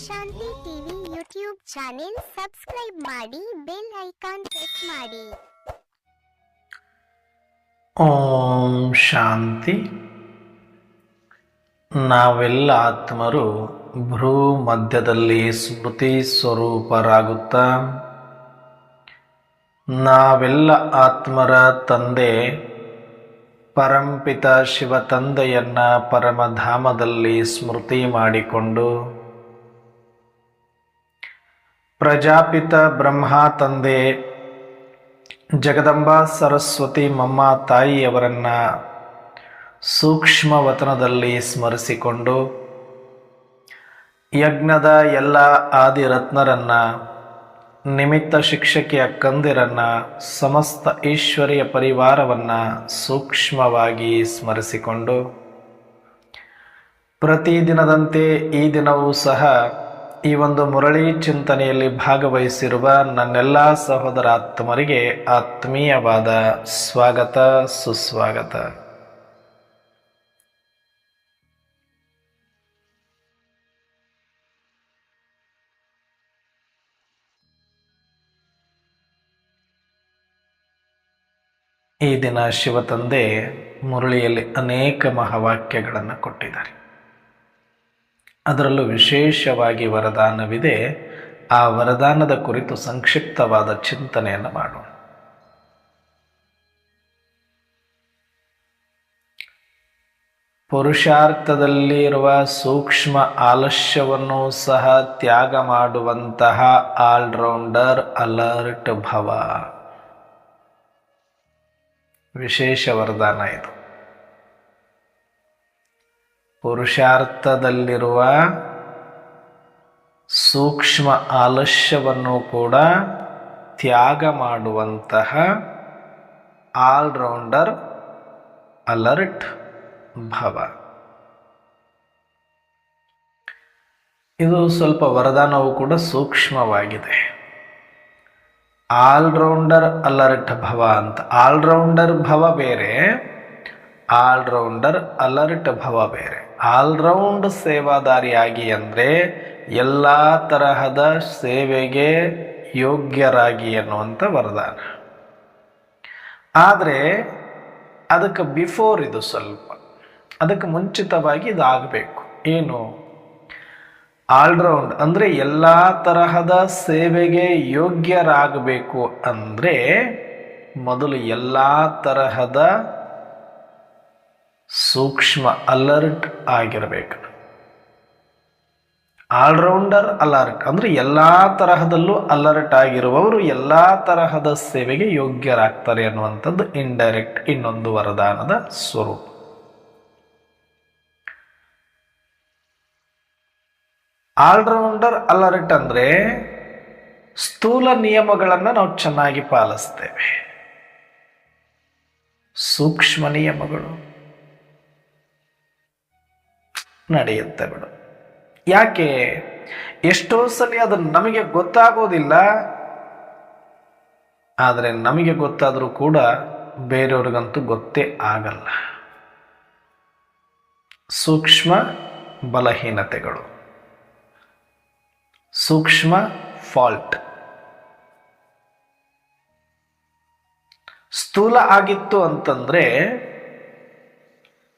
ಶಾಂತಿ TV YouTube channel subscribe ಮಾಡಿ bell icon press ಮಾಡಿ. ಓಂ ಶಾಂತಿ. ನಾವೆಲ್ಲ ಆತ್ಮರು ಭ್ರೂ ಮಧ್ಯದಲ್ಲಿ ಸ್ಮೃತಿ ಸ್ವರೂಪರಾಗುತ್ತಾ ನಾವೆಲ್ಲ ಆತ್ಮರ ತಂದೆ ಪರಂಪಿತ ಶಿವ ತಂದೆಯನ್ನ ಪರಮಧಾಮದಲ್ಲಿ ಸ್ಮೃತಿ ಮಾಡಿಕೊಂಡು ಪ್ರಜಾಪಿತ ಬ್ರಹ್ಮ ತಂದೆ ಜಗದಂಬಾ ಸರಸ್ವತಿ ಮಮ್ಮ ತಾಯಿಯವರನ್ನ ಸೂಕ್ಷ್ಮ ವತನದಲ್ಲಿ ಸ್ಮರಿಸಿಕೊಂಡು ಯಜ್ಞದ ಎಲ್ಲ ಆದಿರತ್ನರನ್ನ ನಿಮಿತ್ತ ಶಿಕ್ಷಕಿಯ ಕಂದಿರನ್ನ ಸಮಸ್ತ ಈಶ್ವರಿಯ ಪರಿವಾರವನ್ನ ಸೂಕ್ಷ್ಮವಾಗಿ ಸ್ಮರಿಸಿಕೊಂಡು ಪ್ರತಿದಿನದಂತೆ ಈ ದಿನವೂ ಸಹ ಈ ಒಂದು ಮುರಳಿ ಚಿಂತನೆಯಲ್ಲಿ ಭಾಗವಹಿಸಿರುವ ನನ್ನೆಲ್ಲ ಸಹೋದರ ಆತ್ಮರಿಗೆ ಆತ್ಮೀಯವಾದ ಸ್ವಾಗತ ಸುಸ್ವಾಗತ. ಈ ದಿನ ಶಿವತಂದೆ ಮುರಳಿಯಲ್ಲಿ ಅನೇಕ ಮಹಾವಾಕ್ಯಗಳನ್ನು ಕೊಟ್ಟಿದ್ದಾರೆ. ಅದರಲ್ಲೂ ವಿಶೇಷವಾಗಿ ವರದಾನವಿದೆ. ಆ ವರದಾನದ ಕುರಿತು ಸಂಕ್ಷಿಪ್ತವಾದ ಚಿಂತನೆಯನ್ನು ಮಾಡೋಣ. ಪುರುಷಾರ್ಥದಲ್ಲಿರುವ ಸೂಕ್ಷ್ಮ ಆಲಸ್ಯವನ್ನು ಸಹ ತ್ಯಾಗ ಮಾಡುವಂತಹ ಆಲ್ರೌಂಡರ್ ಅಲರ್ಟ್ ಭವ. ವಿಶೇಷ ವರದಾನ ಇದು. ಪುರುಷಾರ್ಥದಲ್ಲಿರುವ ಸೂಕ್ಷ್ಮ ಆಲಸ್ಯವನ್ನು ಕೂಡ ತ್ಯಾಗ ಮಾಡುವಂತಹ ಆಲ್ರೌಂಡರ್ ಅಲರ್ಟ್ ಭವ. ಇದು ಸ್ವಲ್ಪ ವರದಾನವು ಕೂಡ ಸೂಕ್ಷ್ಮವಾಗಿದೆ. ಆಲ್ರೌಂಡರ್ ಅಲರ್ಟ್ ಭವ ಅಂತ. ಆಲ್ರೌಂಡರ್ ಭವ ಬೇರೆ, ಆಲ್ರೌಂಡರ್ ಅಲರ್ಟ್ ಭವ ಬೇರೆ. ಆಲ್ರೌಂಡ್ ಸೇವಾದಾರಿಯಾಗಿ ಅಂದರೆ ಎಲ್ಲ ತರಹದ ಸೇವೆಗೆ ಯೋಗ್ಯರಾಗಿ ಅನ್ನುವಂಥ ವರದಾನ. ಆದರೆ ಅದಕ್ಕೆ ಬಿಫೋರ್ ಇದು ಸ್ವಲ್ಪ, ಅದಕ್ಕೆ ಮುಂಚಿತವಾಗಿ ಇದಾಗಬೇಕು. ಏನು? ಆಲ್ರೌಂಡ್ ಅಂದರೆ ಎಲ್ಲ ತರಹದ ಸೇವೆಗೆ ಯೋಗ್ಯರಾಗಬೇಕು ಅಂದರೆ ಮೊದಲು ಎಲ್ಲ ತರಹದ ಸೂಕ್ಷ್ಮ ಅಲರ್ಟ್ ಆಗಿರಬೇಕು. ಆಲ್ರೌಂಡರ್ ಅಲರ್ಟ್ ಅಂದರೆ ಎಲ್ಲ ತರಹದಲ್ಲೂ ಅಲರ್ಟ್ ಆಗಿರುವವರು ಎಲ್ಲ ತರಹದ ಸೇವೆಗೆ ಯೋಗ್ಯರಾಗ್ತಾರೆ ಅನ್ನುವಂಥದ್ದು ಇಂಡೈರೆಕ್ಟ್ ಇನ್ನೊಂದು ವರದಾನದ ಸ್ವರೂಪ. ಆಲ್ರೌಂಡರ್ ಅಲರ್ಟ್ ಅಂದರೆ ಸ್ಥೂಲ ನಿಯಮಗಳನ್ನು ನಾವು ಚೆನ್ನಾಗಿ ಪಾಲಿಸ್ತೇವೆ. ಸೂಕ್ಷ್ಮ ನಿಯಮಗಳು ನಡೆಯುತ್ತೆ ಬಿಡು. ಯಾಕೆ? ಎಷ್ಟೋ ಸಲ ಅದು ನಮಗೆ ಗೊತ್ತಾಗೋದಿಲ್ಲ. ಆದರೆ ನಮಗೆ ಗೊತ್ತಾದರೂ ಕೂಡ ಬೇರೆಯವ್ರಿಗಂತೂ ಗೊತ್ತೇ ಆಗಲ್ಲ. ಸೂಕ್ಷ್ಮ ಬಲಹೀನತೆಗಳು, ಸೂಕ್ಷ್ಮ ಫಾಲ್ಟ್. ಸ್ಥೂಲ ಆಗಿತ್ತು ಅಂತಂದ್ರೆ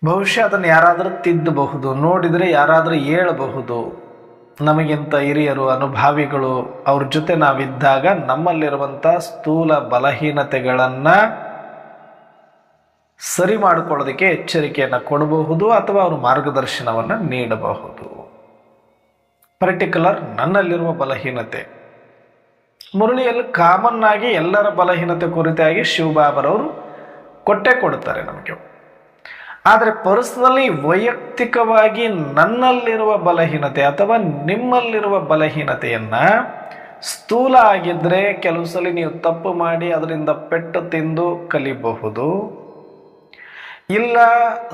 ಬಹುಶಃ ಅದನ್ನು ಯಾರಾದರೂ ತಿದ್ದಬಹುದು, ನೋಡಿದರೆ ಯಾರಾದರೂ ಹೇಳಬಹುದು. ನಮಗಿಂತ ಹಿರಿಯರು, ಅನುಭಾವಿಗಳು ಅವ್ರ ಜೊತೆ ನಾವಿದ್ದಾಗ ನಮ್ಮಲ್ಲಿರುವಂಥ ಸ್ಥೂಲ ಬಲಹೀನತೆಗಳನ್ನು ಸರಿ ಮಾಡಿಕೊಳ್ಳೋದಕ್ಕೆ ಎಚ್ಚರಿಕೆಯನ್ನು ಕೊಡಬಹುದು ಅಥವಾ ಅವರು ಮಾರ್ಗದರ್ಶನವನ್ನು ನೀಡಬಹುದು. ಪರ್ಟಿಕ್ಯುಲರ್ ನನ್ನಲ್ಲಿರುವ ಬಲಹೀನತೆ, ಮುರಳಿಯಲ್ಲಿ ಕಾಮನ್ ಆಗಿ ಎಲ್ಲರ ಬಲಹೀನತೆ ಕುರಿತಾಗಿ ಶಿವಬಾಬರವರು ಕೊಟ್ಟೇ ಕೊಡ್ತಾರೆ ನಮಗೆ. ಆದರೆ ಪರ್ಸನಲಿ ವೈಯಕ್ತಿಕವಾಗಿ ನನ್ನಲ್ಲಿರುವ ಬಲಹೀನತೆ ಅಥವಾ ನಿಮ್ಮಲ್ಲಿರುವ ಬಲಹೀನತೆಯನ್ನ ಸ್ಥೂಲ ಆಗಿದ್ರೆ ಕೆಲವು ಸಲ ನೀವು ತಪ್ಪು ಮಾಡಿ ಅದರಿಂದ ಪೆಟ್ಟು ತಿಂದು ಕಲಿಬಹುದು. ಇಲ್ಲ,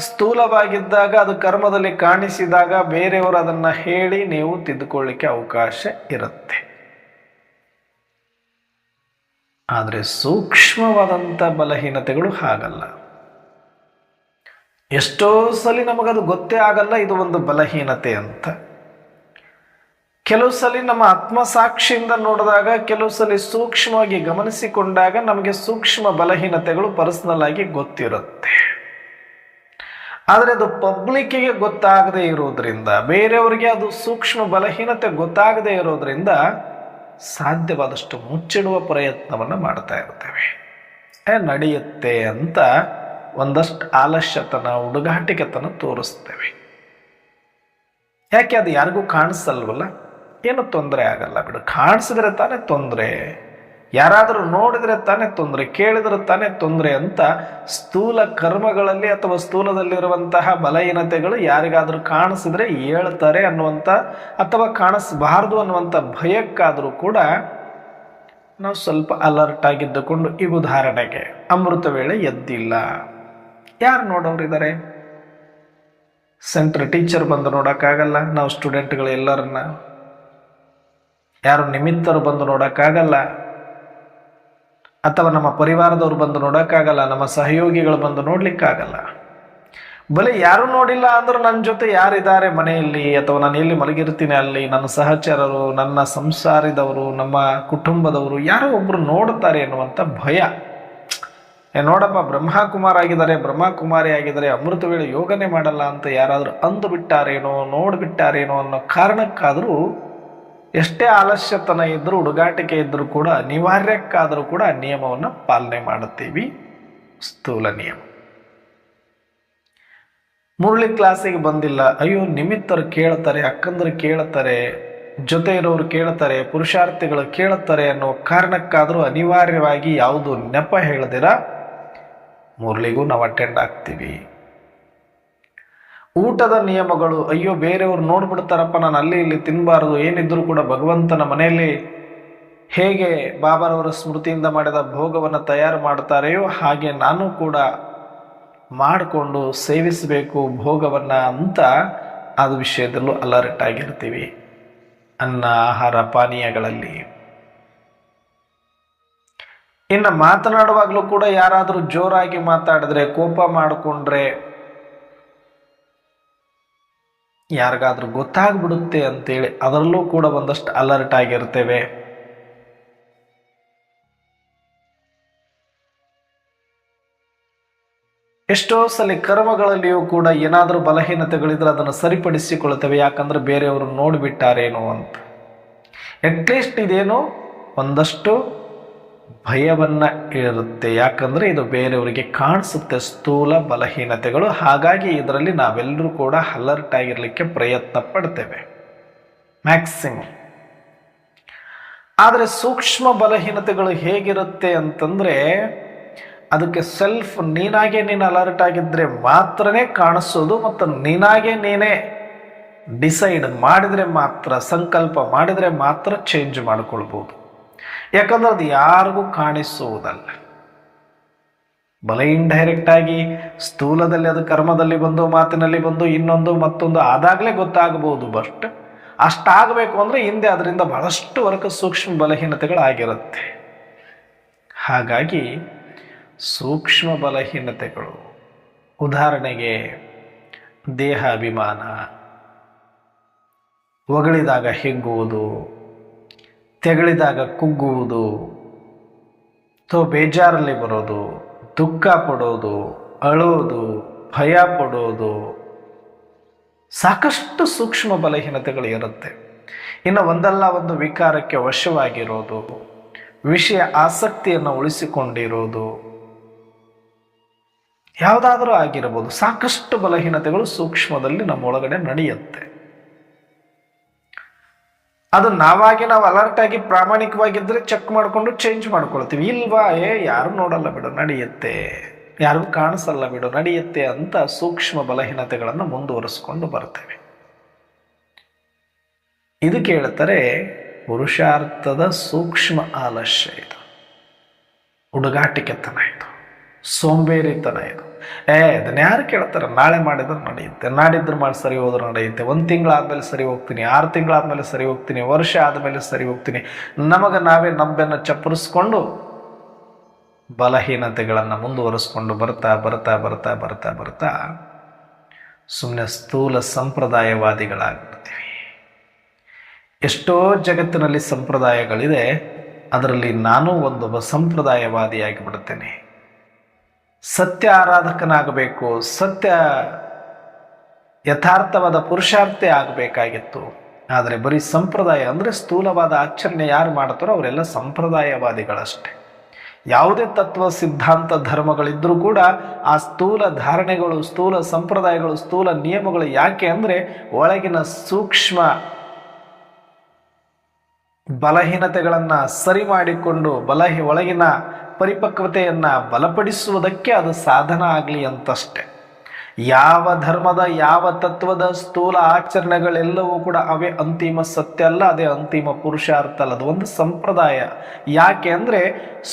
ಸ್ಥೂಲವಾಗಿದ್ದಾಗ ಅದು ಕರ್ಮದಲ್ಲಿ ಕಾಣಿಸಿದಾಗ ಬೇರೆಯವರು ಅದನ್ನು ಹೇಳಿ ನೀವು ತಿದ್ದುಕೊಳ್ಳಿಕ್ಕೆ ಅವಕಾಶ ಇರುತ್ತೆ. ಆದರೆ ಸೂಕ್ಷ್ಮವಾದಂಥ ಬಲಹೀನತೆಗಳು ಹಾಗಲ್ಲ. ಎಷ್ಟೋ ಸಲ ನಮಗದು ಗೊತ್ತೇ ಆಗಲ್ಲ ಇದು ಒಂದು ಬಲಹೀನತೆ ಅಂತ. ಕೆಲವು ಸಲ ನಮ್ಮ ಆತ್ಮಸಾಕ್ಷಿಯಿಂದ ನೋಡಿದಾಗ, ಕೆಲವು ಸಲ ಸೂಕ್ಷ್ಮವಾಗಿ ಗಮನಿಸಿಕೊಂಡಾಗ ನಮಗೆ ಸೂಕ್ಷ್ಮ ಬಲಹೀನತೆಗಳು ಪರ್ಸನಲ್ ಆಗಿ ಗೊತ್ತಿರುತ್ತೆ. ಆದರೆ ಅದು ಪಬ್ಲಿಕ್ಕಿಗೆ ಗೊತ್ತಾಗದೇ ಇರೋದ್ರಿಂದ, ಬೇರೆಯವರಿಗೆ ಅದು ಸೂಕ್ಷ್ಮ ಬಲಹೀನತೆ ಗೊತ್ತಾಗದೇ ಇರೋದ್ರಿಂದ ಸಾಧ್ಯವಾದಷ್ಟು ಮುಚ್ಚಿಡುವ ಪ್ರಯತ್ನವನ್ನು ಮಾಡ್ತಾ ಇರ್ತೇವೆ. ನಡೆಯುತ್ತೆ ಅಂತ ಒಂದಷ್ಟು ಆಲಸ್ಯತನ, ಹುಡುಗಾಟಿಕೆತನ ತೋರಿಸ್ತೇವೆ. ಯಾಕೆ? ಅದು ಯಾರಿಗೂ ಕಾಣಿಸಲ್ವಲ್ಲ, ಏನು ತೊಂದರೆ ಆಗಲ್ಲ ಬಿಡು. ಕಾಣಿಸಿದ್ರೆ ತಾನೇ ತೊಂದರೆ, ಯಾರಾದರೂ ನೋಡಿದ್ರೆ ತಾನೇ ತೊಂದರೆ, ಕೇಳಿದ್ರೆ ತಾನೇ ತೊಂದರೆ ಅಂತ ಸ್ಥೂಲ ಕರ್ಮಗಳಲ್ಲಿ ಅಥವಾ ಸ್ಥೂಲದಲ್ಲಿರುವಂತಹ ಬಲಹೀನತೆಗಳು ಯಾರಿಗಾದರೂ ಕಾಣಿಸಿದ್ರೆ ಹೇಳ್ತಾರೆ ಅನ್ನುವಂಥ, ಅಥವಾ ಕಾಣಿಸಬಾರ್ದು ಅನ್ನುವಂಥ ಭಯಕ್ಕಾದರೂ ಕೂಡ ನಾವು ಸ್ವಲ್ಪ ಅಲರ್ಟ್ ಆಗಿದ್ದುಕೊಂಡು, ಈಗ ಉದಾಹರಣೆಗೆ ಅಮೃತ ವೇಳೆ ಎದ್ದಿಲ್ಲ, ಯಾರು ನೋಡೋರಿದ್ದಾರೆ? ಸೆಂಟ್ರ್ ಟೀಚರ್ ಬಂದು ನೋಡೋಕ್ಕಾಗಲ್ಲ, ನಾವು ಸ್ಟೂಡೆಂಟ್ಗಳು ಎಲ್ಲರನ್ನ. ಯಾರು ನಿಮಿತ್ತರು ಬಂದು ನೋಡೋಕ್ಕಾಗಲ್ಲ, ಅಥವಾ ನಮ್ಮ ಪರಿವಾರದವ್ರು ಬಂದು ನೋಡೋಕ್ಕಾಗಲ್ಲ, ನಮ್ಮ ಸಹಯೋಗಿಗಳು ಬಂದು ನೋಡ್ಲಿಕ್ಕಾಗಲ್ಲ. ಬಲೆ ಯಾರು ನೋಡಿಲ್ಲ ಅಂದ್ರೂ ನನ್ನ ಜೊತೆ ಯಾರಿದ್ದಾರೆ ಮನೆಯಲ್ಲಿ, ಅಥವಾ ನಾನು ಎಲ್ಲಿ ಮಲಗಿರ್ತೀನಿ ಅಲ್ಲಿ ನನ್ನ ಸಹಚರರು, ನನ್ನ ಸಂಸಾರದವರು, ನಮ್ಮ ಕುಟುಂಬದವರು ಯಾರೋ ಒಬ್ರು ನೋಡ್ತಾರೆ ಎನ್ನುವಂಥ ಭಯ. ನೋಡಪ್ಪ ಬ್ರಹ್ಮಕುಮಾರ್ ಆಗಿದ್ದಾರೆ, ಬ್ರಹ್ಮಕುಮಾರಿ ಆಗಿದ್ದಾರೆ, ಅಮೃತ ವೇಳೆ ಯೋಗನೆ ಮಾಡಲ್ಲ ಅಂತ ಯಾರಾದರೂ ಅಂದು ಬಿಟ್ಟಾರೇನೋ, ನೋಡ್ಬಿಟ್ಟಾರೇನೋ ಅನ್ನೋ ಕಾರಣಕ್ಕಾದರೂ, ಎಷ್ಟೇ ಆಲಸ್ಯತನ ಇದ್ದರೂ, ಹುಡುಗಾಟಿಕೆ ಇದ್ದರೂ ಕೂಡ, ಅನಿವಾರ್ಯಕ್ಕಾದರೂ ಕೂಡ ಆ ನಿಯಮವನ್ನು ಪಾಲನೆ ಮಾಡುತ್ತೀವಿ. ಸ್ಥೂಲ ನಿಯಮ. ಮುರಳಿ ಕ್ಲಾಸಿಗೆ ಬಂದಿಲ್ಲ, ಅಯ್ಯೋ ನಿಮಿತ್ತರು ಕೇಳ್ತಾರೆ, ಅಕ್ಕಂದರು ಕೇಳ್ತಾರೆ, ಜೊತೆ ಇರೋರು ಕೇಳ್ತಾರೆ, ಪುರುಷಾರ್ಥಿಗಳು ಕೇಳ್ತಾರೆ ಅನ್ನೋ ಕಾರಣಕ್ಕಾದರೂ ಅನಿವಾರ್ಯವಾಗಿ ಯಾವುದು ನೆಪ ಹೇಳದಿರ ಮುರಳಿಗೂ ನಾವು ಅಟೆಂಡ್ ಆಗ್ತೀವಿ. ಊಟದ ನಿಯಮಗಳು, ಅಯ್ಯೋ ಬೇರೆಯವ್ರು ನೋಡ್ಬಿಡ್ತಾರಪ್ಪ, ನಾನು ಅಲ್ಲಿ ಇಲ್ಲಿ ತಿನ್ನಬಾರ್ದು, ಏನಿದ್ರೂ ಕೂಡ ಭಗವಂತನ ಮನೆಯಲ್ಲಿ ಹೇಗೆ ಬಾಬಾರವರ ಸ್ಮೃತಿಯಿಂದ ಮಾಡಿದ ಭೋಗವನ್ನು ತಯಾರು ಮಾಡ್ತಾರೆಯೋ ಹಾಗೆ ನಾನು ಕೂಡ ಮಾಡಿಕೊಂಡು ಸೇವಿಸಬೇಕು ಭೋಗವನ್ನು ಅಂತ ಅದು ವಿಷಯದಲ್ಲೂ ಅಲರ್ಟ್ ಆಗಿರ್ತೀವಿ. ಅನ್ನ, ಆಹಾರ, ಪಾನೀಯಗಳಲ್ಲಿ. ಇನ್ನು ಮಾತನಾಡುವಾಗಲೂ ಕೂಡ ಯಾರಾದರೂ ಜೋರಾಗಿ ಮಾತಾಡಿದ್ರೆ, ಕೋಪ ಮಾಡಿಕೊಂಡ್ರೆ, ಯಾರಿಗಾದ್ರೂ ಗೊತ್ತಾಗ್ಬಿಡುತ್ತೆ ಅಂತೇಳಿ ಅದರಲ್ಲೂ ಕೂಡ ಒಂದಷ್ಟು ಅಲರ್ಟ್ ಆಗಿರ್ತೇವೆ. ಎಷ್ಟೋ ಸಲ ಕರ್ಮಗಳಲ್ಲಿಯೂ ಕೂಡ ಏನಾದರೂ ಬಲಹೀನತೆಗಳಿದ್ರೆ ಅದನ್ನು ಸರಿಪಡಿಸಿಕೊಳ್ತೇವೆ. ಯಾಕಂದ್ರೆ ಬೇರೆಯವರು ನೋಡಿಬಿಟ್ಟಾರೇನೋ ಅಂತ. ಅಟ್ಲೀಸ್ಟ್ ಇದೇನೋ ಒಂದಷ್ಟು ಭಯವನ್ನ ಇರುತ್ತೆ. ಯಾಕಂದ್ರೆ ಇದು ಬೇರೆಯವರಿಗೆ ಕಾಣಿಸುತ್ತೆ ಸ್ಥೂಲ ಬಲಹೀನತೆಗಳು. ಹಾಗಾಗಿ ಇದರಲ್ಲಿ ನಾವೆಲ್ಲರೂ ಕೂಡ ಅಲರ್ಟ್ ಆಗಿರ್ಲಿಕ್ಕೆ ಪ್ರಯತ್ನ ಪಡ್ತೇವೆ ಮ್ಯಾಕ್ಸಿಮಮ್. ಆದರೆ ಸೂಕ್ಷ್ಮ ಬಲಹೀನತೆಗಳು ಹೇಗಿರುತ್ತೆ ಅಂತಂದ್ರೆ, ಅದಕ್ಕೆ ಸೆಲ್ಫ್ ನೀನಾಗೆ ನೀನು ಅಲರ್ಟ್ ಆಗಿದ್ರೆ ಮಾತ್ರನೇ ಕಾಣಿಸೋದು, ಮತ್ತು ನೀನಾಗೆ ನೀನೇ ಡಿಸೈಡ್ ಮಾಡಿದರೆ ಮಾತ್ರ, ಸಂಕಲ್ಪ ಮಾಡಿದರೆ ಮಾತ್ರ ಚೇಂಜ್ ಮಾಡಿಕೊಳ್ಬೋದು. ಯಾಕಂದ್ರೆ ಅದು ಯಾರಿಗೂ ಕಾಣಿಸುವುದಲ್ಲ. ಬಲ ಇಂಡೈರೆಕ್ಟ್ ಆಗಿ ಸ್ಥೂಲದಲ್ಲಿ ಅದು ಕರ್ಮದಲ್ಲಿ ಬಂದು, ಮಾತಿನಲ್ಲಿ ಬಂದು, ಇನ್ನೊಂದು ಮತ್ತೊಂದು ಆದಾಗಲೇ ಗೊತ್ತಾಗಬಹುದು. ಬಟ್ ಅಷ್ಟಾಗಬೇಕು ಅಂದರೆ ಹಿಂದೆ ಅದರಿಂದ ಬಹಳಷ್ಟು ವರ್ಗ ಸೂಕ್ಷ್ಮ ಬಲಹೀನತೆಗಳಾಗಿರುತ್ತೆ. ಹಾಗಾಗಿ ಸೂಕ್ಷ್ಮ ಬಲಹೀನತೆಗಳು, ಉದಾಹರಣೆಗೆ ದೇಹ ಅಭಿಮಾನ, ಹೊಗಳಿದಾಗ ಹಿಗ್ಗುವುದು, ತೆಗಳಿದಾಗ ಕುಗ್ಗುವುದು, ಅಥವಾ ಬೇಜಾರಲ್ಲಿ ಬರೋದು, ದುಃಖ ಪಡೋದು, ಅಳೋದು, ಭಯ ಪಡೋದು, ಸಾಕಷ್ಟು ಸೂಕ್ಷ್ಮ ಬಲಹೀನತೆಗಳು ಇರುತ್ತೆ. ಇನ್ನು ಒಂದಲ್ಲ ಒಂದು ವಿಕಾರಕ್ಕೆ ವಶವಾಗಿರೋದು, ವಿಷಯ ಆಸಕ್ತಿಯನ್ನು ಉಳಿಸಿಕೊಂಡಿರೋದು, ಯಾವುದಾದರೂ ಆಗಿರಬಹುದು. ಸಾಕಷ್ಟು ಬಲಹೀನತೆಗಳು ಸೂಕ್ಷ್ಮದಲ್ಲಿ ನಮ್ಮೊಳಗಡೆ ನಡೆಯುತ್ತೆ. ಅದು ನಾವಾಗಿ ನಾವು ಅಲರ್ಟ್ ಆಗಿ ಪ್ರಾಮಾಣಿಕವಾಗಿದ್ದರೆ ಚೆಕ್ ಮಾಡಿಕೊಂಡು ಚೇಂಜ್ ಮಾಡ್ಕೊಳ್ತೀವಿ. ಇಲ್ವಾ, ಯಾರು ನೋಡಲ್ಲ ಬಿಡು ನಡೆಯುತ್ತೆ, ಯಾರಿಗೂ ಕಾಣಿಸಲ್ಲ ಬಿಡು ನಡೆಯುತ್ತೆ ಅಂತ ಸೂಕ್ಷ್ಮ ಬಲಹೀನತೆಗಳನ್ನು ಮುಂದುವರಿಸ್ಕೊಂಡು ಬರ್ತೇವೆ. ಇದು ಕೇಳ್ತಾರೆ ಪುರುಷಾರ್ಥದ ಸೂಕ್ಷ್ಮ ಆಲಸ್ಯ. ಇದು ಹುಡುಗಾಟಿಕೆತನ, ಇದು ಸೋಂಬೇರಿತನ. ಇದು ಅದನ್ನ ಯಾರು ಕೇಳ್ತಾರೆ? ನಾಳೆ ಮಾಡಿದ್ರೆ ನಡೆಯುತ್ತೆ, ನಾಡಿದ್ರು ಮಾಡಿ ಸರಿ ಹೋದ್ರೆ ನಡೆಯುತ್ತೆ, 1 ತಿಂಗಳಾದ್ಮೇಲೆ ಸರಿ ಹೋಗ್ತೀನಿ, 6 ತಿಂಗಳಾದ್ಮೇಲೆ ಸರಿ ಹೋಗ್ತೀನಿ, ವರ್ಷ ಆದಮೇಲೆ ಸರಿ ಹೋಗ್ತೀನಿ. ನಮಗೆ ನಾವೇ ನಂಬೆನ್ನು ಚಪ್ಪರಿಸ್ಕೊಂಡು ಬಲಹೀನತೆಗಳನ್ನು ಮುಂದುವರಿಸ್ಕೊಂಡು ಬರ್ತಾ ಬರ್ತಾ ಬರ್ತಾ ಬರ್ತಾ ಬರ್ತಾ ಸುಮ್ಮನೆ ಸ್ಥೂಲ ಸಂಪ್ರದಾಯವಾದಿಗಳಾಗ್ಬಿಡ್ತೀವಿ. ಎಷ್ಟೋ ಜಗತ್ತಿನಲ್ಲಿ ಸಂಪ್ರದಾಯಗಳಿದೆ, ಅದರಲ್ಲಿ ನಾನು ಒಂದೊಬ್ಬ ಸಂಪ್ರದಾಯವಾದಿಯಾಗಿ ಬಿಡುತ್ತೇನೆ. ಸತ್ಯ ಆರಾಧಕನಾಗಬೇಕು, ಸತ್ಯ ಯಥಾರ್ಥವಾದ ಪುರುಷಾರ್ಥೆ ಆಗಬೇಕಾಗಿತ್ತು. ಆದರೆ ಬರೀ ಸಂಪ್ರದಾಯ ಅಂದರೆ ಸ್ಥೂಲವಾದ ಆಚರಣೆ ಯಾರು ಮಾಡ್ತಾರೋ ಅವರೆಲ್ಲ ಸಂಪ್ರದಾಯವಾದಿಗಳಷ್ಟೆ. ಯಾವುದೇ ತತ್ವ ಸಿದ್ಧಾಂತ ಧರ್ಮಗಳಿದ್ದರೂ ಕೂಡ ಆ ಸ್ಥೂಲ ಧಾರಣೆಗಳು, ಸ್ಥೂಲ ಸಂಪ್ರದಾಯಗಳು, ಸ್ಥೂಲ ನಿಯಮಗಳು ಯಾಕೆ ಅಂದರೆ ಒಳಗಿನ ಸೂಕ್ಷ್ಮ ಬಲಹೀನತೆಗಳನ್ನು ಸರಿ ಮಾಡಿಕೊಂಡು ಒಳಗಿನ ಪರಿಪಕ್ವತೆಯನ್ನು ಬಲಪಡಿಸುವುದಕ್ಕೆ ಅದು ಸಾಧನ ಆಗಲಿ ಅಂತಷ್ಟೆ. ಯಾವ ಧರ್ಮದ ಯಾವ ತತ್ವದ ಸ್ಥೂಲ ಆಚರಣೆಗಳೆಲ್ಲವೂ ಕೂಡ ಅವೇ ಅಂತಿಮ ಸತ್ಯ ಅಲ್ಲ, ಅದೇ ಅಂತಿಮ ಪುರುಷಾರ್ಥ ಅಲ್ಲ. ಅದು ಒಂದು ಸಂಪ್ರದಾಯ. ಯಾಕೆ ಅಂದರೆ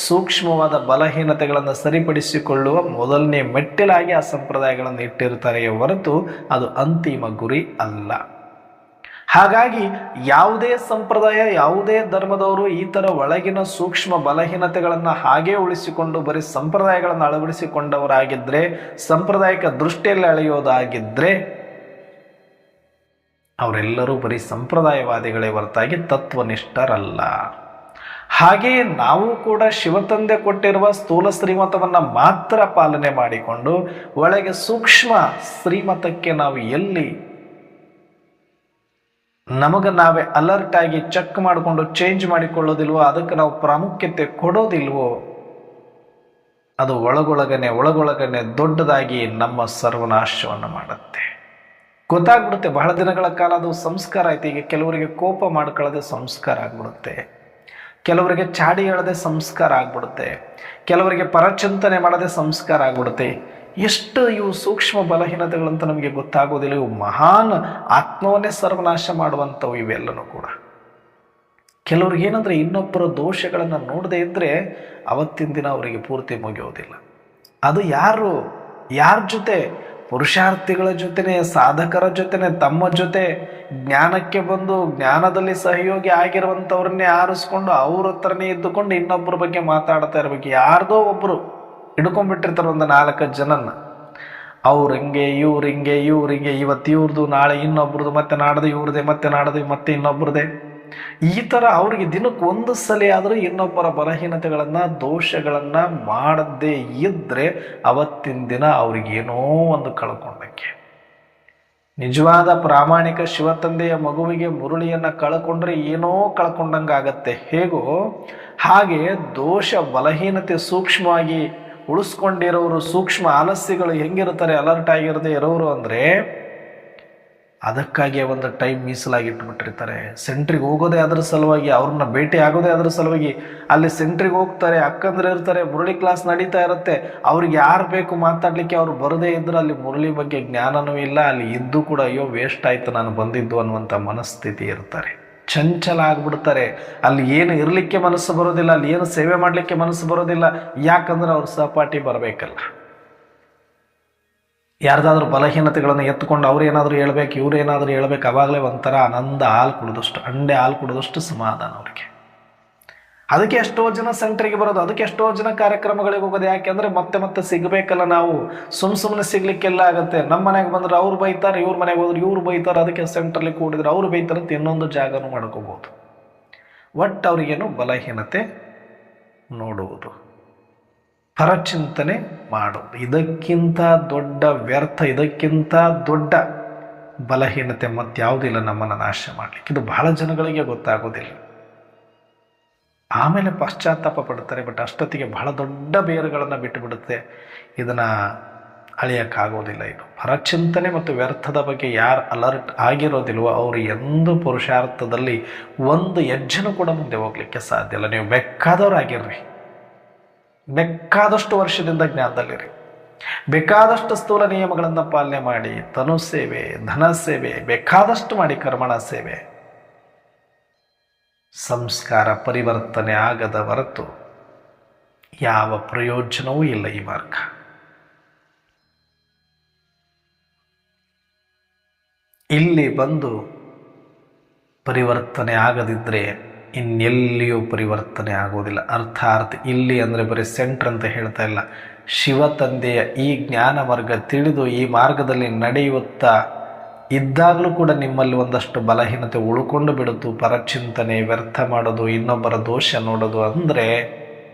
ಸೂಕ್ಷ್ಮವಾದ ಬಲಹೀನತೆಗಳನ್ನು ಸರಿಪಡಿಸಿಕೊಳ್ಳುವ ಮೊದಲನೇ ಮೆಟ್ಟಿಲಾಗಿ ಆ ಸಂಪ್ರದಾಯಗಳನ್ನು ಇಟ್ಟಿರ್ತಾರೆಯೇ ಹೊರತು ಅದು ಅಂತಿಮ ಗುರಿ ಅಲ್ಲ. ಹಾಗಾಗಿ ಯಾವುದೇ ಸಂಪ್ರದಾಯ, ಯಾವುದೇ ಧರ್ಮದವರು ಈ ಥರ ಒಳಗಿನ ಸೂಕ್ಷ್ಮ ಬಲಹೀನತೆಗಳನ್ನು ಹಾಗೇ ಉಳಿಸಿಕೊಂಡು ಬರೀ ಸಂಪ್ರದಾಯಗಳನ್ನು ಅಳವಡಿಸಿಕೊಂಡವರಾಗಿದ್ದರೆ, ಸಾಂಪ್ರದಾಯಿಕ ದೃಷ್ಟಿಯಲ್ಲಿ ಅಳೆಯೋದಾಗಿದ್ದರೆ ಅವರೆಲ್ಲರೂ ಬರೀ ಸಂಪ್ರದಾಯವಾದಿಗಳೇ ಹೊರತಾಗಿ ತತ್ವನಿಷ್ಠರಲ್ಲ. ಹಾಗೆಯೇ ನಾವು ಕೂಡ ಶಿವತಂದೆ ಕೊಟ್ಟಿರುವ ಸ್ಥೂಲ ಶ್ರೀಮತವನ್ನು ಮಾತ್ರ ಪಾಲನೆ ಮಾಡಿಕೊಂಡು ಒಳಗೆ ಸೂಕ್ಷ್ಮ ಶ್ರೀಮತಕ್ಕೆ ನಾವು ಎಲ್ಲಿ ನಮಗೆ ನಾವೇ ಅಲರ್ಟ್ ಆಗಿ ಚೆಕ್ ಮಾಡಿಕೊಂಡು ಚೇಂಜ್ ಮಾಡಿಕೊಳ್ಳೋದಿಲ್ವೋ, ಅದಕ್ಕೆ ನಾವು ಪ್ರಾಮುಖ್ಯತೆ ಕೊಡೋದಿಲ್ವೋ, ಅದು ಒಳಗೊಳಗನೆ ದೊಡ್ಡದಾಗಿ ನಮ್ಮ ಸರ್ವನಾಶವನ್ನು ಮಾಡುತ್ತೆ. ಗೊತ್ತಾಗ್ಬಿಡುತ್ತೆ. ಬಹಳ ದಿನಗಳ ಕಾಲ ಅದು ಸಂಸ್ಕಾರ ಆಯ್ತು. ಈಗ ಕೆಲವರಿಗೆ ಕೋಪ ಮಾಡ್ಕೊಳ್ಳೋದೇ ಸಂಸ್ಕಾರ ಆಗ್ಬಿಡುತ್ತೆ, ಕೆಲವರಿಗೆ ಚಾಡಿ ಹೇಳದೆ ಸಂಸ್ಕಾರ ಆಗ್ಬಿಡುತ್ತೆ, ಕೆಲವರಿಗೆ ಪರಚಿಂತನೆ ಮಾಡದೆ ಸಂಸ್ಕಾರ ಆಗ್ಬಿಡುತ್ತೆ. ಎಷ್ಟು ಇವು ಸೂಕ್ಷ್ಮ ಬಲಹೀನತೆಗಳಂತ ನಮಗೆ ಗೊತ್ತಾಗೋದಿಲ್ಲ. ಇವು ಮಹಾನ್ ಆತ್ಮವನ್ನೇ ಸರ್ವನಾಶ ಮಾಡುವಂಥವು ಇವೆಲ್ಲನೂ ಕೂಡ. ಕೆಲವ್ರಿಗೆ ಏನಂದರೆ ಇನ್ನೊಬ್ಬರ ದೋಷಗಳನ್ನು ನೋಡದೇ ಇದ್ದರೆ ಅವತ್ತಿನ ದಿನ ಅವರಿಗೆ ಪೂರ್ತಿ ಮುಗಿಯೋದಿಲ್ಲ. ಅದು ಯಾರ ಜೊತೆ? ಪುರುಷಾರ್ಥಿಗಳ ಜೊತೆನೆ, ಸಾಧಕರ ಜೊತೆನೆ, ತಮ್ಮ ಜೊತೆ ಜ್ಞಾನಕ್ಕೆ ಬಂದು ಜ್ಞಾನದಲ್ಲಿ ಸಹಯೋಗಿ ಆಗಿರುವಂಥವ್ರನ್ನೇ ಆರಿಸ್ಕೊಂಡು ಅವ್ರ ಹತ್ರನೇ ಇದ್ದುಕೊಂಡು ಇನ್ನೊಬ್ಬರ ಬಗ್ಗೆ ಮಾತಾಡ್ತಾ ಇರ್ಬೇಕು. ಯಾರ್ದೋ ಒಬ್ಬರು ಹಿಡ್ಕೊಂಡ್ಬಿಟ್ಟಿರ್ತಾರೆ ಒಂದು 4 ಜನನ್ನ. ಅವ್ರು ಹಿಂಗೆ, ಇವ್ರು ಹಿಂಗೆ, ಇವತ್ತು ಇವ್ರದ್ದು, ನಾಳೆ ಇನ್ನೊಬ್ರದ್ದು, ಮತ್ತೆ ನಾಡ್ದು ಇವ್ರದೇ, ಮತ್ತೆ ನಾಡ್ದು ಮತ್ತೆ ಇನ್ನೊಬ್ರದೇ. ಈ ಥರ ಅವ್ರಿಗೆ ದಿನಕ್ಕೆ ಒಂದು ಸಲ ಆದರೂ ಇನ್ನೊಬ್ಬರ ಬಲಹೀನತೆಗಳನ್ನು, ದೋಷಗಳನ್ನು ಮಾಡದೇ ಇದ್ದರೆ ಅವತ್ತಿನ ದಿನ ಅವ್ರಿಗೇನೋ ಒಂದು ಕಳ್ಕೊಂಡಕ್ಕೆ. ನಿಜವಾದ ಪ್ರಾಮಾಣಿಕ ಶಿವತಂದೆಯ ಮಗುವಿಗೆ ಮುರುಳಿಯನ್ನು ಕಳ್ಕೊಂಡ್ರೆ ಏನೋ ಕಳ್ಕೊಂಡಂಗಾಗತ್ತೆ. ಹೇಗೋ ಹಾಗೆ ದೋಷ ಬಲಹೀನತೆ ಸೂಕ್ಷ್ಮವಾಗಿ ಉಳಿಸ್ಕೊಂಡಿರೋರು, ಸೂಕ್ಷ್ಮ ಆಲಸ್ಯಗಳು ಹೆಂಗಿರ್ತಾರೆ ಅಲರ್ಟ್ ಆಗಿರದೆ ಇರೋರು ಅಂದರೆ ಅದಕ್ಕಾಗಿ ಒಂದು ಟೈಮ್ ಮೀಸಲಾಗಿಟ್ಬಿಟ್ಟಿರ್ತಾರೆ. ಸೆಂಟ್ರಿಗೆ ಹೋಗೋದೇ ಅದರ ಸಲುವಾಗಿ, ಅವ್ರನ್ನ ಭೇಟಿ ಆಗೋದೇ ಅದರ ಸಲುವಾಗಿ. ಅಲ್ಲಿ ಸೆಂಟ್ರಿಗೆ ಹೋಗ್ತಾರೆ, ಅಕ್ಕಂದ್ರೆ ಇರ್ತಾರೆ, ಮುರಳಿ ಕ್ಲಾಸ್ ನಡೀತಾ ಇರುತ್ತೆ. ಅವ್ರಿಗೆ ಯಾರು ಬೇಕು ಮಾತಾಡಲಿಕ್ಕೆ, ಅವ್ರು ಬರದೇ ಇದ್ರೆ ಅಲ್ಲಿ ಮುರಳಿ ಬಗ್ಗೆ ಜ್ಞಾನನೂ ಇಲ್ಲ, ಅಲ್ಲಿ ಇದ್ದು ಕೂಡ ಅಯ್ಯೋ ವೇಸ್ಟ್ ಆಯ್ತು ನಾನು ಬಂದಿದ್ದು ಅನ್ನುವಂಥ ಮನಸ್ಥಿತಿ ಇರ್ತಾರೆ. ಚಂಚಲ ಆಗ್ಬಿಡ್ತಾರೆ. ಅಲ್ಲಿ ಏನು ಇರಲಿಕ್ಕೆ ಮನಸ್ಸು ಬರೋದಿಲ್ಲ, ಅಲ್ಲಿ ಏನು ಸೇವೆ ಮಾಡಲಿಕ್ಕೆ ಮನಸ್ಸು ಬರೋದಿಲ್ಲ. ಯಾಕಂದ್ರೆ ಅವ್ರ ಸಹಪಾಠಿ ಬರಬೇಕಲ್ಲ. ಯಾರ್ದಾದ್ರೂ ಬಲಹೀನತೆಗಳನ್ನು ಎತ್ಕೊಂಡು ಅವ್ರೇನಾದರೂ ಹೇಳ್ಬೇಕು, ಇವ್ರೇನಾದರೂ ಹೇಳ್ಬೇಕು, ಅವಾಗಲೇ ಒಂಥರ ಆನಂದ ಹಾಲು ಕುಡಿದಷ್ಟು, ಅಂಡೆ ಹಾಲು ಕುಡಿದಷ್ಟು ಸಮಾಧಾನ ಅವ್ರಿಗೆ. ಅದಕ್ಕೆ ಎಷ್ಟೋ ಜನ ಸೆಂಟ್ರಿಗೆ ಬರೋದು, ಅದಕ್ಕೆ ಎಷ್ಟೋ ಜನ ಕಾರ್ಯಕ್ರಮಗಳಿಗೆ ಹೋಗೋದು. ಯಾಕೆಂದರೆ ಮತ್ತೆ ಸಿಗಬೇಕಲ್ಲ ನಾವು. ಸುಮ್ಮನೆ ಸಿಗ್ಲಿಕ್ಕೆಲ್ಲ ಆಗುತ್ತೆ. ನಮ್ಮ ಮನೆಗೆ ಬಂದ್ರೆ ಅವ್ರು ಬೈತಾರೆ, ಇವ್ರ ಮನೆಗೆ ಹೋದ್ರೆ ಇವ್ರು ಬೈತಾರೆ, ಅದಕ್ಕೆ ಸೆಂಟ್ರಲ್ಲಿ ಕೂಡಿದ್ರೆ ಅವ್ರು ಬೈತಾರೆ ಅಂತ ಇನ್ನೊಂದು ಜಾಗನೂ ಮಾಡ್ಕೋಬೋದು. ಒಟ್ಟು ಅವ್ರಿಗೇನು ಬಲಹೀನತೆ ನೋಡುವುದು, ಪರಚಿಂತನೆ ಮಾಡೋದು. ಇದಕ್ಕಿಂತ ದೊಡ್ಡ ವ್ಯರ್ಥ, ಇದಕ್ಕಿಂತ ದೊಡ್ಡ ಬಲಹೀನತೆ ಮತ್ಯಾವುದಿಲ್ಲ ನಮ್ಮನ್ನು ನಾಶ ಮಾಡಲಿಕ್ಕೆ. ಇದು ಬಹಳ ಜನಗಳಿಗೆ ಗೊತ್ತಾಗೋದಿಲ್ಲ. ಆಮೇಲೆ ಪಶ್ಚಾತ್ತಾಪ ಪಡ್ತಾರೆ. ಬಟ್ ಅಷ್ಟೊತ್ತಿಗೆ ಬಹಳ ದೊಡ್ಡ ಬೇರುಗಳನ್ನು ಬಿಟ್ಟುಬಿಡುತ್ತೆ. ಇದನ್ನು ಅಳಿಯೋಕ್ಕಾಗೋದಿಲ್ಲ. ಇದು ಪರಚಿಂತನೆ ಮತ್ತು ವ್ಯರ್ಥದ ಬಗ್ಗೆ ಯಾರು ಅಲರ್ಟ್ ಆಗಿರೋದಿಲ್ವೋ ಅವರು ಎಂದೂ ಪುರುಷಾರ್ಥದಲ್ಲಿ ಒಂದು ಹೆಜ್ಜೆನೂ ಕೂಡ ಮುಂದೆ ಹೋಗ್ಲಿಕ್ಕೆ ಸಾಧ್ಯ ಇಲ್ಲ. ನೀವು ಬೇಕಾದವರಾಗಿರ್ರಿ, ಬೇಕಾದಷ್ಟು ವರ್ಷದಿಂದ ಜ್ಞಾನದಲ್ಲಿರಿ, ಬೇಕಾದಷ್ಟು ಸ್ಥೂಲ ನಿಯಮಗಳನ್ನು ಪಾಲನೆ ಮಾಡಿ, ತನು ಸೇವೆ, ಧನ ಸೇವೆ ಬೇಕಾದಷ್ಟು ಮಾಡಿ, ಕರ್ಮಣ ಸೇವೆ, ಸಂಸ್ಕಾರ ಪರಿವರ್ತನೆ ಆಗದ ಹೊರತು ಯಾವ ಪ್ರಯೋಜನವೂ ಇಲ್ಲ ಈ ಮಾರ್ಗ. ಇಲ್ಲಿ ಬಂದು ಪರಿವರ್ತನೆ ಆಗದಿದ್ದರೆ ಇನ್ನೆಲ್ಲಿಯೂ ಪರಿವರ್ತನೆ ಆಗೋದಿಲ್ಲ. ಅರ್ಥಾತ್ ಇಲ್ಲಿ ಅಂದರೆ ಬರೀ ಸೆಂಟ್ರ್ ಅಂತ ಹೇಳ್ತಾ ಇಲ್ಲ. ಶಿವ ತಂದೆಯ ಈ ಜ್ಞಾನ ಮಾರ್ಗ ತಿಳಿದು ಈ ಮಾರ್ಗದಲ್ಲಿ ನಡೆಯುತ್ತಾ ಇದ್ದಾಗಲೂ ಕೂಡ ನಿಮ್ಮಲ್ಲಿ ಒಂದಷ್ಟು ಬಲಹೀನತೆ ಉಳ್ಕೊಂಡು ಬಿಡುತ್ತು. ಪರಚಿಂತನೆ, ವ್ಯರ್ಥ ಮಾಡೋದು, ಇನ್ನೊಬ್ಬರ ದೋಷ ನೋಡೋದು ಅಂದರೆ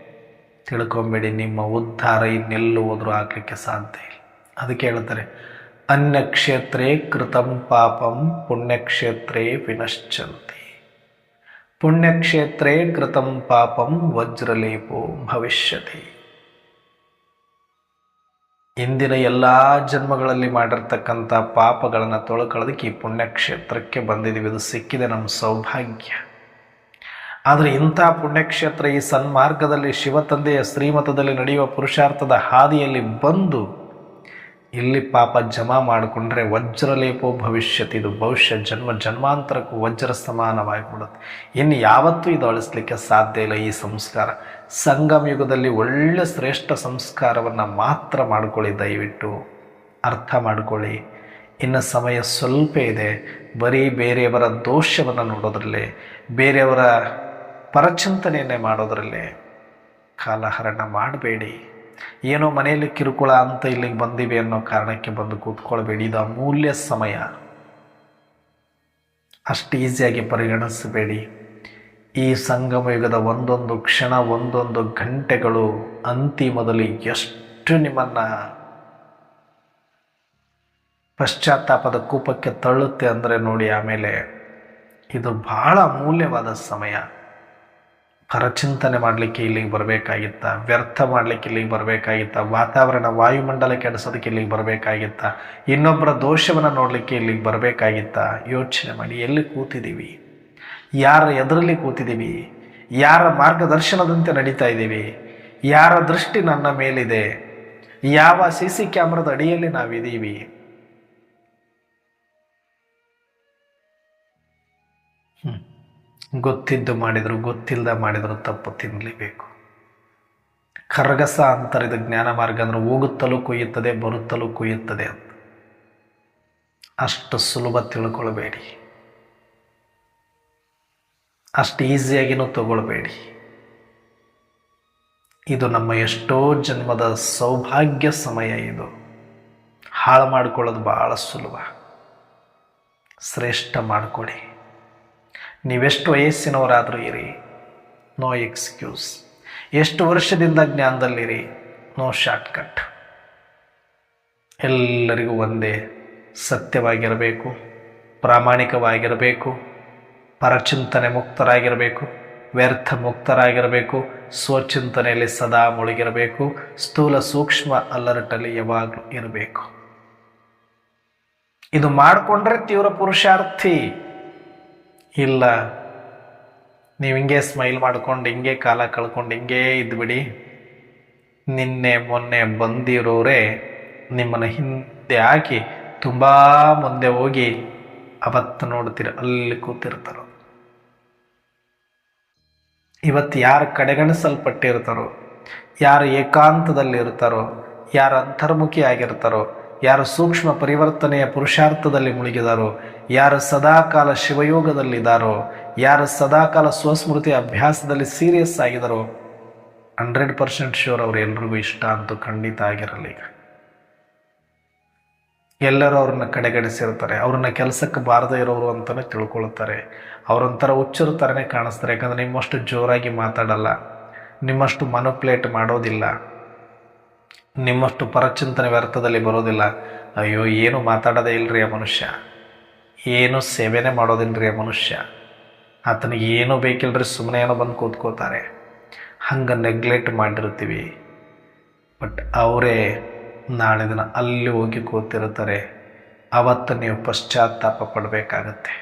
ತಿಳ್ಕೊಂಬೇಡಿ, ನಿಮ್ಮ ಉದ್ಧಾರ ಇನ್ನೆಲ್ಲೂ ಹೋದ್ರೂ ಆಗಲಿಕ್ಕೆ ಸಾಧ್ಯ ಇಲ್ಲ. ಅದಕ್ಕೆ ಹೇಳ್ತಾರೆ, ಅನ್ಯಕ್ಷೇತ್ರೇ ಕೃತಂ ಪಾಪಂ ಪುಣ್ಯಕ್ಷೇತ್ರೇ ವಿನಶ್ಯಂತಿ. ಪುಣ್ಯಕ್ಷೇತ್ರೇ ಕೃತಂ ಪಾಪಂ ವಜ್ರಲೇಪೋ ಭವಿಷ್ಯತಿ. ಇಂದಿನ ಎಲ್ಲ ಜನ್ಮಗಳಲ್ಲಿ ಮಾಡಿರ್ತಕ್ಕಂಥ ಪಾಪಗಳನ್ನು ತೊಳ್ಕೊಳ್ಳೋದಕ್ಕೆ ಈ ಪುಣ್ಯಕ್ಷೇತ್ರಕ್ಕೆ ಬಂದಿದ್ದೀವಿ. ಇದು ಸಿಕ್ಕಿದೆ ನಮ್ಮ ಸೌಭಾಗ್ಯ. ಆದರೆ ಇಂಥ ಪುಣ್ಯಕ್ಷೇತ್ರ, ಈ ಸನ್ಮಾರ್ಗದಲ್ಲಿ ಶಿವತಂದೆಯ ಶ್ರೀಮತದಲ್ಲಿ ನಡೆಯುವ ಪುರುಷಾರ್ಥದ ಹಾದಿಯಲ್ಲಿ ಬಂದು ಇಲ್ಲಿ ಪಾಪ ಜಮಾ ಮಾಡಿಕೊಂಡ್ರೆ ವಜ್ರಲೇಪೋ ಭವಿಷ್ಯತಿ. ಇದು ಭವಿಷ್ಯ ಜನ್ಮ ಜನ್ಮಾಂತರಕ್ಕೂ ವಜ್ರ ಸಮಾನವಾಗಿಬಿಡುತ್ತೆ. ಇನ್ನು ಯಾವತ್ತೂ ಇದು ಅಳಿಸ್ಲಿಕ್ಕೆ ಸಾಧ್ಯ ಇಲ್ಲ. ಈ ಸಂಸ್ಕಾರ ಸಂಗಮ ಯುಗದಲ್ಲಿ ಒಳ್ಳೆ ಶ್ರೇಷ್ಠ ಸಂಸ್ಕಾರವನ್ನು ಮಾತ್ರ ಮಾಡಿಕೊಳ್ಳಿ. ದಯವಿಟ್ಟು ಅರ್ಥ ಮಾಡಿಕೊಳ್ಳಿ. ಇನ್ನು ಸಮಯ ಸ್ವಲ್ಪ ಇದೆ. ಬರೀ ಬೇರೆಯವರ ದೋಷವನ್ನು ನೋಡೋದ್ರಲ್ಲೇ, ಬೇರೆಯವರ ಪರಚಿಂತನೆಯನ್ನೇ ಮಾಡೋದ್ರಲ್ಲೇ ಕಾಲಹರಣ ಮಾಡಬೇಡಿ. ಏನೋ ಮನೆಯಲ್ಲಿ ಕಿರುಕುಳ ಅಂತ ಇಲ್ಲಿಗೆ ಬಂದಿವೆ ಅನ್ನೋ ಕಾರಣಕ್ಕೆ ಬಂದು ಕೂತ್ಕೊಳ್ಬೇಡಿ. ಇದು ಅಮೂಲ್ಯ ಸಮಯ, ಅಷ್ಟು ಈಸಿಯಾಗಿ ಪರಿಗಣಿಸಬೇಡಿ. ಈ ಸಂಗಮ ಯುಗದ ಒಂದೊಂದು ಕ್ಷಣ, ಒಂದೊಂದು ಗಂಟೆಗಳು ಅಂತಿಮದಲ್ಲಿ ಎಷ್ಟು ನಿಮ್ಮನ್ನು ಪಶ್ಚಾತ್ತಾಪದ ಕೂಪಕ್ಕೆ ತಳ್ಳುತ್ತೆ ಅಂದರೆ ನೋಡಿ. ಆಮೇಲೆ ಇದು ಬಹಳ ಅಮೂಲ್ಯವಾದ ಸಮಯ. ಪರಚಿಂತನೆ ಮಾಡಲಿಕ್ಕೆ ಇಲ್ಲಿಗೆ ಬರಬೇಕಾಗಿತ್ತ, ವ್ಯರ್ಥ ಮಾಡಲಿಕ್ಕೆ ಇಲ್ಲಿಗೆ ಬರಬೇಕಾಗಿತ್ತ, ವಾತಾವರಣ ವಾಯುಮಂಡಲ ಕೆಡಿಸೋದಕ್ಕೆ ಇಲ್ಲಿಗೆ ಬರಬೇಕಾಗಿತ್ತ, ಇನ್ನೊಬ್ಬರ ದೋಷವನ್ನು ನೋಡಲಿಕ್ಕೆ ಇಲ್ಲಿಗೆ ಬರಬೇಕಾಗಿತ್ತ? ಯೋಚನೆ ಮಾಡಿ. ಎಲ್ಲಿ ಕೂತಿದ್ದೀವಿ? ಯಾರ ಎದುರಲ್ಲಿ ಕೂತಿದ್ದೀವಿ? ಯಾರ ಮಾರ್ಗದರ್ಶನದಂತೆ ನಡೀತಾ ಇದ್ದೀವಿ? ಯಾರ ದೃಷ್ಟಿ ನನ್ನ ಮೇಲಿದೆ? ಯಾವ CC ಕ್ಯಾಮ್ರಾದ ಅಡಿಯಲ್ಲಿ ನಾವಿದ್ದೀವಿ? ಗೊತ್ತಿದ್ದು ಮಾಡಿದ್ರು, ಗೊತ್ತಿಲ್ಲದ ಮಾಡಿದ್ರು ತಪ್ಪು ತಿನ್ನಲೇಬೇಕು. ಕರ್ಗಸ ಅಂತಾರೆ ಇದು ಜ್ಞಾನ ಮಾರ್ಗ. ಅಂದರೆ ಹೋಗುತ್ತಲೂ ಕೊಯ್ಯುತ್ತದೆ, ಬರುತ್ತಲೂ ಕೊಯ್ಯುತ್ತದೆ ಅಂತ. ಅಷ್ಟು ಸುಲಭ ತಿಳ್ಕೊಳ್ಬೇಡಿ, ಅಷ್ಟು ಈಸಿಯಾಗಿನೂ ತಗೊಳ್ಬೇಡಿ. ಇದು ನಮ್ಮ ಎಷ್ಟೋ ಜನ್ಮದ ಸೌಭಾಗ್ಯ ಸಮಯ. ಇದು ಹಾಳು ಮಾಡ್ಕೊಳ್ಳೋದು ಭಾಳ ಸುಲಭ. ಶ್ರೇಷ್ಠ ಮಾಡಿಕೊಡಿ. ನೀವೆಷ್ಟು ವಯಸ್ಸಿನವರಾದರೂ ಇರಿ, ನೋ ಎಕ್ಸ್ಕ್ಯೂಸ್. ಎಷ್ಟು ವರ್ಷದಿಂದ ಜ್ಞಾನದಲ್ಲಿರಿ, ನೋ ಶಾರ್ಟ್ಕಟ್. ಎಲ್ಲರಿಗೂ ಒಂದೇ, ಸತ್ಯವಾಗಿರಬೇಕು, ಪ್ರಾಮಾಣಿಕವಾಗಿರಬೇಕು, ಪರಚಿಂತನೆ ಮುಕ್ತರಾಗಿರಬೇಕು, ವ್ಯರ್ಥ ಮುಕ್ತರಾಗಿರಬೇಕು, ಸ್ವಚಿಂತನೆಯಲ್ಲಿ ಸದಾ ಮುಳುಗಿರಬೇಕು, ಸ್ಥೂಲ ಸೂಕ್ಷ್ಮ ಅಲರ್ಟಲ್ಲಿ ಯಾವಾಗಲೂ ಇರಬೇಕು. ಇದು ಮಾಡಿಕೊಂಡ್ರೆ ತೀವ್ರ ಪುರುಷಾರ್ಥಿ. ಇಲ್ಲ, ನೀವು ಹಿಂಗೆ ಸ್ಮೈಲ್ ಮಾಡ್ಕೊಂಡು ಹಿಂಗೆ ಕಾಲ ಕಳ್ಕೊಂಡು ಹಿಂಗೆ ಇದ್ಬಿಡಿ. ನಿನ್ನೆ ಮೊನ್ನೆ ಬಂದಿರೋರೇ ನಿಮ್ಮನ್ನು ಹಿಂದೆ ಹಾಕಿ ತುಂಬ ಮುಂದೆ ಹೋಗಿ ಅವತ್ತು ನೋಡ್ತೀರ ಅಲ್ಲಿ ಕೂತಿರ್ತಾರೋ. ಇವತ್ತು ಯಾರು ಕಡೆಗಣಿಸಲ್ಪಟ್ಟಿರ್ತಾರೋ, ಯಾರು ಏಕಾಂತದಲ್ಲಿ ಇರ್ತಾರೋ, ಯಾರು ಅಂತರ್ಮುಖಿ ಆಗಿರ್ತಾರೋ, ಯಾರು ಸೂಕ್ಷ್ಮ ಪರಿವರ್ತನೆಯ ಪುರುಷಾರ್ಥದಲ್ಲಿ ಮುಳುಗಿದಾರೋ, ಯಾರು ಸದಾಕಾಲ ಶಿವಯೋಗದಲ್ಲಿದ್ದಾರೋ, ಯಾರು ಸದಾಕಾಲ ಸ್ವಸ್ಮೃತಿ ಅಭ್ಯಾಸದಲ್ಲಿ ಸೀರಿಯಸ್ ಆಗಿದಾರೋ, 100% ಶ್ಯೂರ್ ಅವರು ಎಲ್ರಿಗೂ ಇಷ್ಟ ಅಂತೂ ಖಂಡಿತ ಆಗಿರಲ್ಲ. ಈಗ ಎಲ್ಲರೂ ಅವ್ರನ್ನ ಕಡೆಗಣಿಸಿರ್ತಾರೆ. ಅವ್ರನ್ನ ಕೆಲಸಕ್ಕೆ ಬಾರದೇ ಇರೋರು ಅಂತಲೇ ತಿಳ್ಕೊಳ್ತಾರೆ. ಅವರೊಂಥರ ಹುಚ್ಚರ ಥರನೇ ಕಾಣಿಸ್ತಾರೆ. ಯಾಕಂದರೆ ನಿಮ್ಮಷ್ಟು ಜೋರಾಗಿ ಮಾತಾಡಲ್ಲ, ನಿಮ್ಮಷ್ಟು ಮನುಪ್ಲೇಟ್ ಮಾಡೋದಿಲ್ಲ, ನಿಮ್ಮಷ್ಟು ಪರಚಿಂತನೆ ವ್ಯರ್ಥದಲ್ಲಿ ಬರೋದಿಲ್ಲ. ಅಯ್ಯೋ, ಏನು ಮಾತಾಡೋದೇ ಇಲ್ಲರಿ ಆ ಮನುಷ್ಯ, ಏನು ಸೇವೆನೇ ಮಾಡೋದಿಲ್ಲರಿ ಆ ಮನುಷ್ಯ, ಆತನಿಗೆ ಏನೂ ಬೇಕಿಲ್ಲರಿ, ಸುಮ್ಮನೆ ಏನೋ ಬಂದು ಕೂತ್ಕೋತಾರೆ. ಹಂಗೆ ನೆಗ್ಲೆಕ್ಟ್ ಮಾಡಿರ್ತೀವಿ. ಬಟ್ ಅವರೇ ನಾಳೆ ದಿನ ಅಲ್ಲಿ ಹೋಗಿ ಕೂತಿರ್ತಾರೆ. ಅವತ್ತು ನೀವು ಪಶ್ಚಾತ್ತಾಪ ಪಡಬೇಕಾಗತ್ತೆ.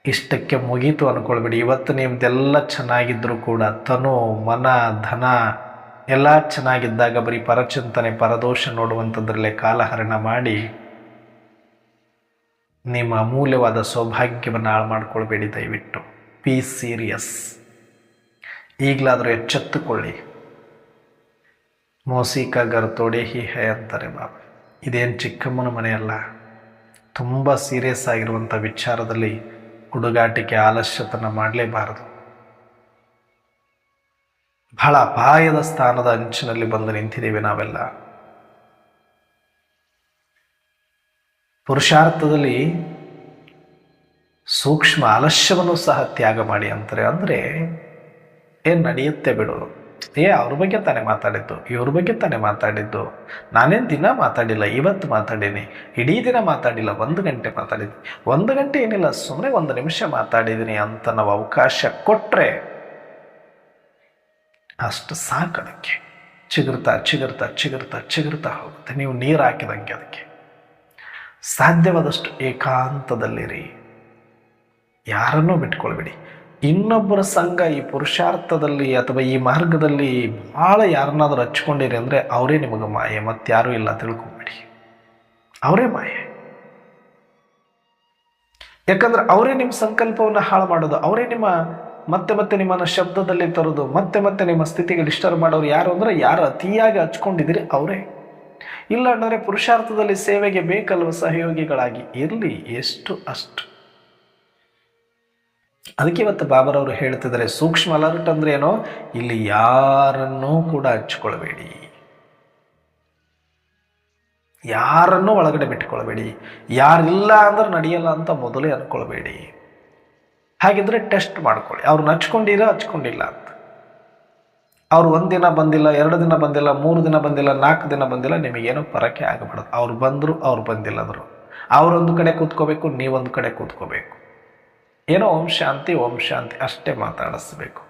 ಇಷ್ಟಕ್ಕೆ ಮುಗೀತು ಅಂದ್ಕೊಳ್ಬೇಡಿ. ಇವತ್ತು ನಿಮ್ದೆಲ್ಲ ಚೆನ್ನಾಗಿದ್ದರೂ ಕೂಡ ತನು ಮನ ಧನ ಎಲ್ಲ ಚೆನ್ನಾಗಿದ್ದಾಗ ಬರೀ ಪರಚಿಂತನೆ ಪರದೋಷ ನೋಡುವಂಥದ್ರಲ್ಲೇ ಕಾಲಹರಣ ಮಾಡಿ ನಿಮ್ಮ ಅಮೂಲ್ಯವಾದ ಸೌಭಾಗ್ಯವನ್ನು ಹಾಳು ಮಾಡ್ಕೊಳ್ಬೇಡಿ. ದಯವಿಟ್ಟು ಬಿ ಸೀರಿಯಸ್. ಈಗಲಾದರೂ ಎಚ್ಚೆತ್ತುಕೊಳ್ಳಿ. ಮೋಸಿ ಕಾ ಗರ್ ತೋಡೆ ಹಿ ಹೈ ಅಂತಾರೆ ಬಾಬಾ. ಇದೇನು ಚಿಕ್ಕಮ್ಮನ ಮನೆಯಲ್ಲ. ತುಂಬ ಸೀರಿಯಸ್ ಆಗಿರುವಂಥ ವಿಚಾರದಲ್ಲಿ ಹುಡುಗಾಟಿಕೆ ಆಲಸ್ಯತನ ಮಾಡಲೇಬಾರದು. ಬಹಳ ಅಪಾಯದ ಸ್ಥಾನದ ಅಂಚಿನಲ್ಲಿ ಬಂದು ನಿಂತಿದ್ದೀವಿ ನಾವೆಲ್ಲ. ಪುರುಷಾರ್ಥದಲ್ಲಿ ಸೂಕ್ಷ್ಮ ಆಲಸ್ಯವನ್ನು ಸಹ ತ್ಯಾಗ ಮಾಡಿ ಅಂತಾರೆ. ಅಂದರೆ ಏನು ನಡೆಯುತ್ತೆ ಬಿಡು, ಅವ್ರ ಬಗ್ಗೆ ತಾನೇ ಮಾತಾಡಿದ್ದು, ಇವ್ರ ಬಗ್ಗೆ ತಾನೇ ಮಾತಾಡಿದ್ದು, ನಾನೇನು ದಿನ ಮಾತಾಡಿಲ್ಲ, ಇವತ್ತು ಮಾತಾಡೀನಿ, ಇಡೀ ದಿನ ಮಾತಾಡಿಲ್ಲ, 1 ಗಂಟೆ ಮಾತಾಡಿದ್ದೀನಿ, 1 ಗಂಟೆ ಏನಿಲ್ಲ, ಸುಮ್ಮನೆ 1 ನಿಮಿಷ ಮಾತಾಡಿದ್ದೀನಿ ಅಂತ ನಾವು ಅವಕಾಶ ಕೊಟ್ಟರೆ ಅಷ್ಟು ಸಾಕು. ಅದಕ್ಕೆ ಚಿಗುರ್ತಾ ಚಿಗುರ್ತಾ ಚಿಗುರ್ತಾ ಚಿಗುರ್ತಾ ಹೋಗುತ್ತೆ. ನೀವು ನೀರು ಹಾಕಿದಂಗೆ ಅದಕ್ಕೆ. ಸಾಧ್ಯವಾದಷ್ಟು ಏಕಾಂತದಲ್ಲಿರಿ, ಯಾರನ್ನೂ ಬಿಟ್ಕೊಳ್ಬೇಡಿ. ಇನ್ನೊಬ್ಬರ ಸಂಘ ಈ ಪುರುಷಾರ್ಥದಲ್ಲಿ ಅಥವಾ ಈ ಮಾರ್ಗದಲ್ಲಿ ಭಾಳ ಯಾರನ್ನಾದ್ರೂ ಹಚ್ಕೊಂಡಿರಿ ಅಂದರೆ ಅವರೇ ನಿಮಗೆ ಮಾಯೆ, ಮತ್ತಾರೂ ಇಲ್ಲ ತಿಳ್ಕೊಬೇಡಿ. ಅವರೇ ಮಾಯೆ. ಯಾಕಂದ್ರೆ ಅವರೇ ನಿಮ್ಮ ಸಂಕಲ್ಪವನ್ನು ಹಾಳು ಮಾಡೋದು, ಅವರೇ ನಿಮ್ಮ ಮತ್ತೆ ಮತ್ತೆ ನಿಮ್ಮನ್ನು ಶಬ್ದದಲ್ಲಿ ತರೋದು, ಮತ್ತೆ ಮತ್ತೆ ನಿಮ್ಮ ಸ್ಥಿತಿಗೆ ಡಿಸ್ಟರ್ಬ್ ಮಾಡೋರು ಯಾರು ಅಂದರೆ ಯಾರು ಅತಿಯಾಗಿ ಹಚ್ಕೊಂಡಿದ್ದೀರಿ ಅವರೇ. ಇಲ್ಲ ಅಂದರೆ ಪುರುಷಾರ್ಥದಲ್ಲಿ ಸೇವೆಗೆ ಬೇಕಲ್ವ ಸಹಯೋಗಿಗಳಾಗಿ ಇರಲಿ, ಎಷ್ಟು ಅಷ್ಟು. ಅದಕ್ಕೆ ಇವತ್ತು ಬಾಬರವರು ಹೇಳ್ತಿದ್ದಾರೆ, ಸೂಕ್ಷ್ಮ ಅಲರ್ಟ್ ಅಂದ್ರೆ ಏನೋ, ಇಲ್ಲಿ ಯಾರನ್ನೂ ಕೂಡ ಹಚ್ಕೊಳ್ಬೇಡಿ, ಯಾರನ್ನೂ ಒಳಗಡೆ ಬಿಟ್ಕೊಳ್ಬೇಡಿ. ಯಾರಿಲ್ಲ ಅಂದ್ರೆ ನಡೆಯಲ್ಲ ಅಂತ ಮೊದಲೇ ಅನ್ಕೊಳ್ಬೇಡಿ. ಹಾಗಿದ್ರೆ ಟೆಸ್ಟ್ ಮಾಡ್ಕೊಳ್ಳಿ, ಅವ್ರನ್ನ ಹಚ್ಕೊಂಡಿಲ್ಲ ಅಂತ. ಅವ್ರು 1 ದಿನ ಬಂದಿಲ್ಲ, 2 ದಿನ ಬಂದಿಲ್ಲ, 3 ದಿನ ಬಂದಿಲ್ಲ, 4 ದಿನ ಬಂದಿಲ್ಲ, ನಿಮಗೇನೋ ಪರಕ್ಕೆ ಆಗಬಾರ್ದು. ಅವ್ರು ಬಂದರು, ಅವ್ರು ಬಂದಿಲ್ಲ ಅಂದರು, ಅವರೊಂದು ಕಡೆ ಕೂತ್ಕೋಬೇಕು, ನೀವೊಂದು ಕಡೆ ಕೂತ್ಕೋಬೇಕು. ಏನೋ ಓಂ ಶಾಂತಿ ಅಷ್ಟೇ ಮಾತಾಡಿಸ್ಬೇಕು.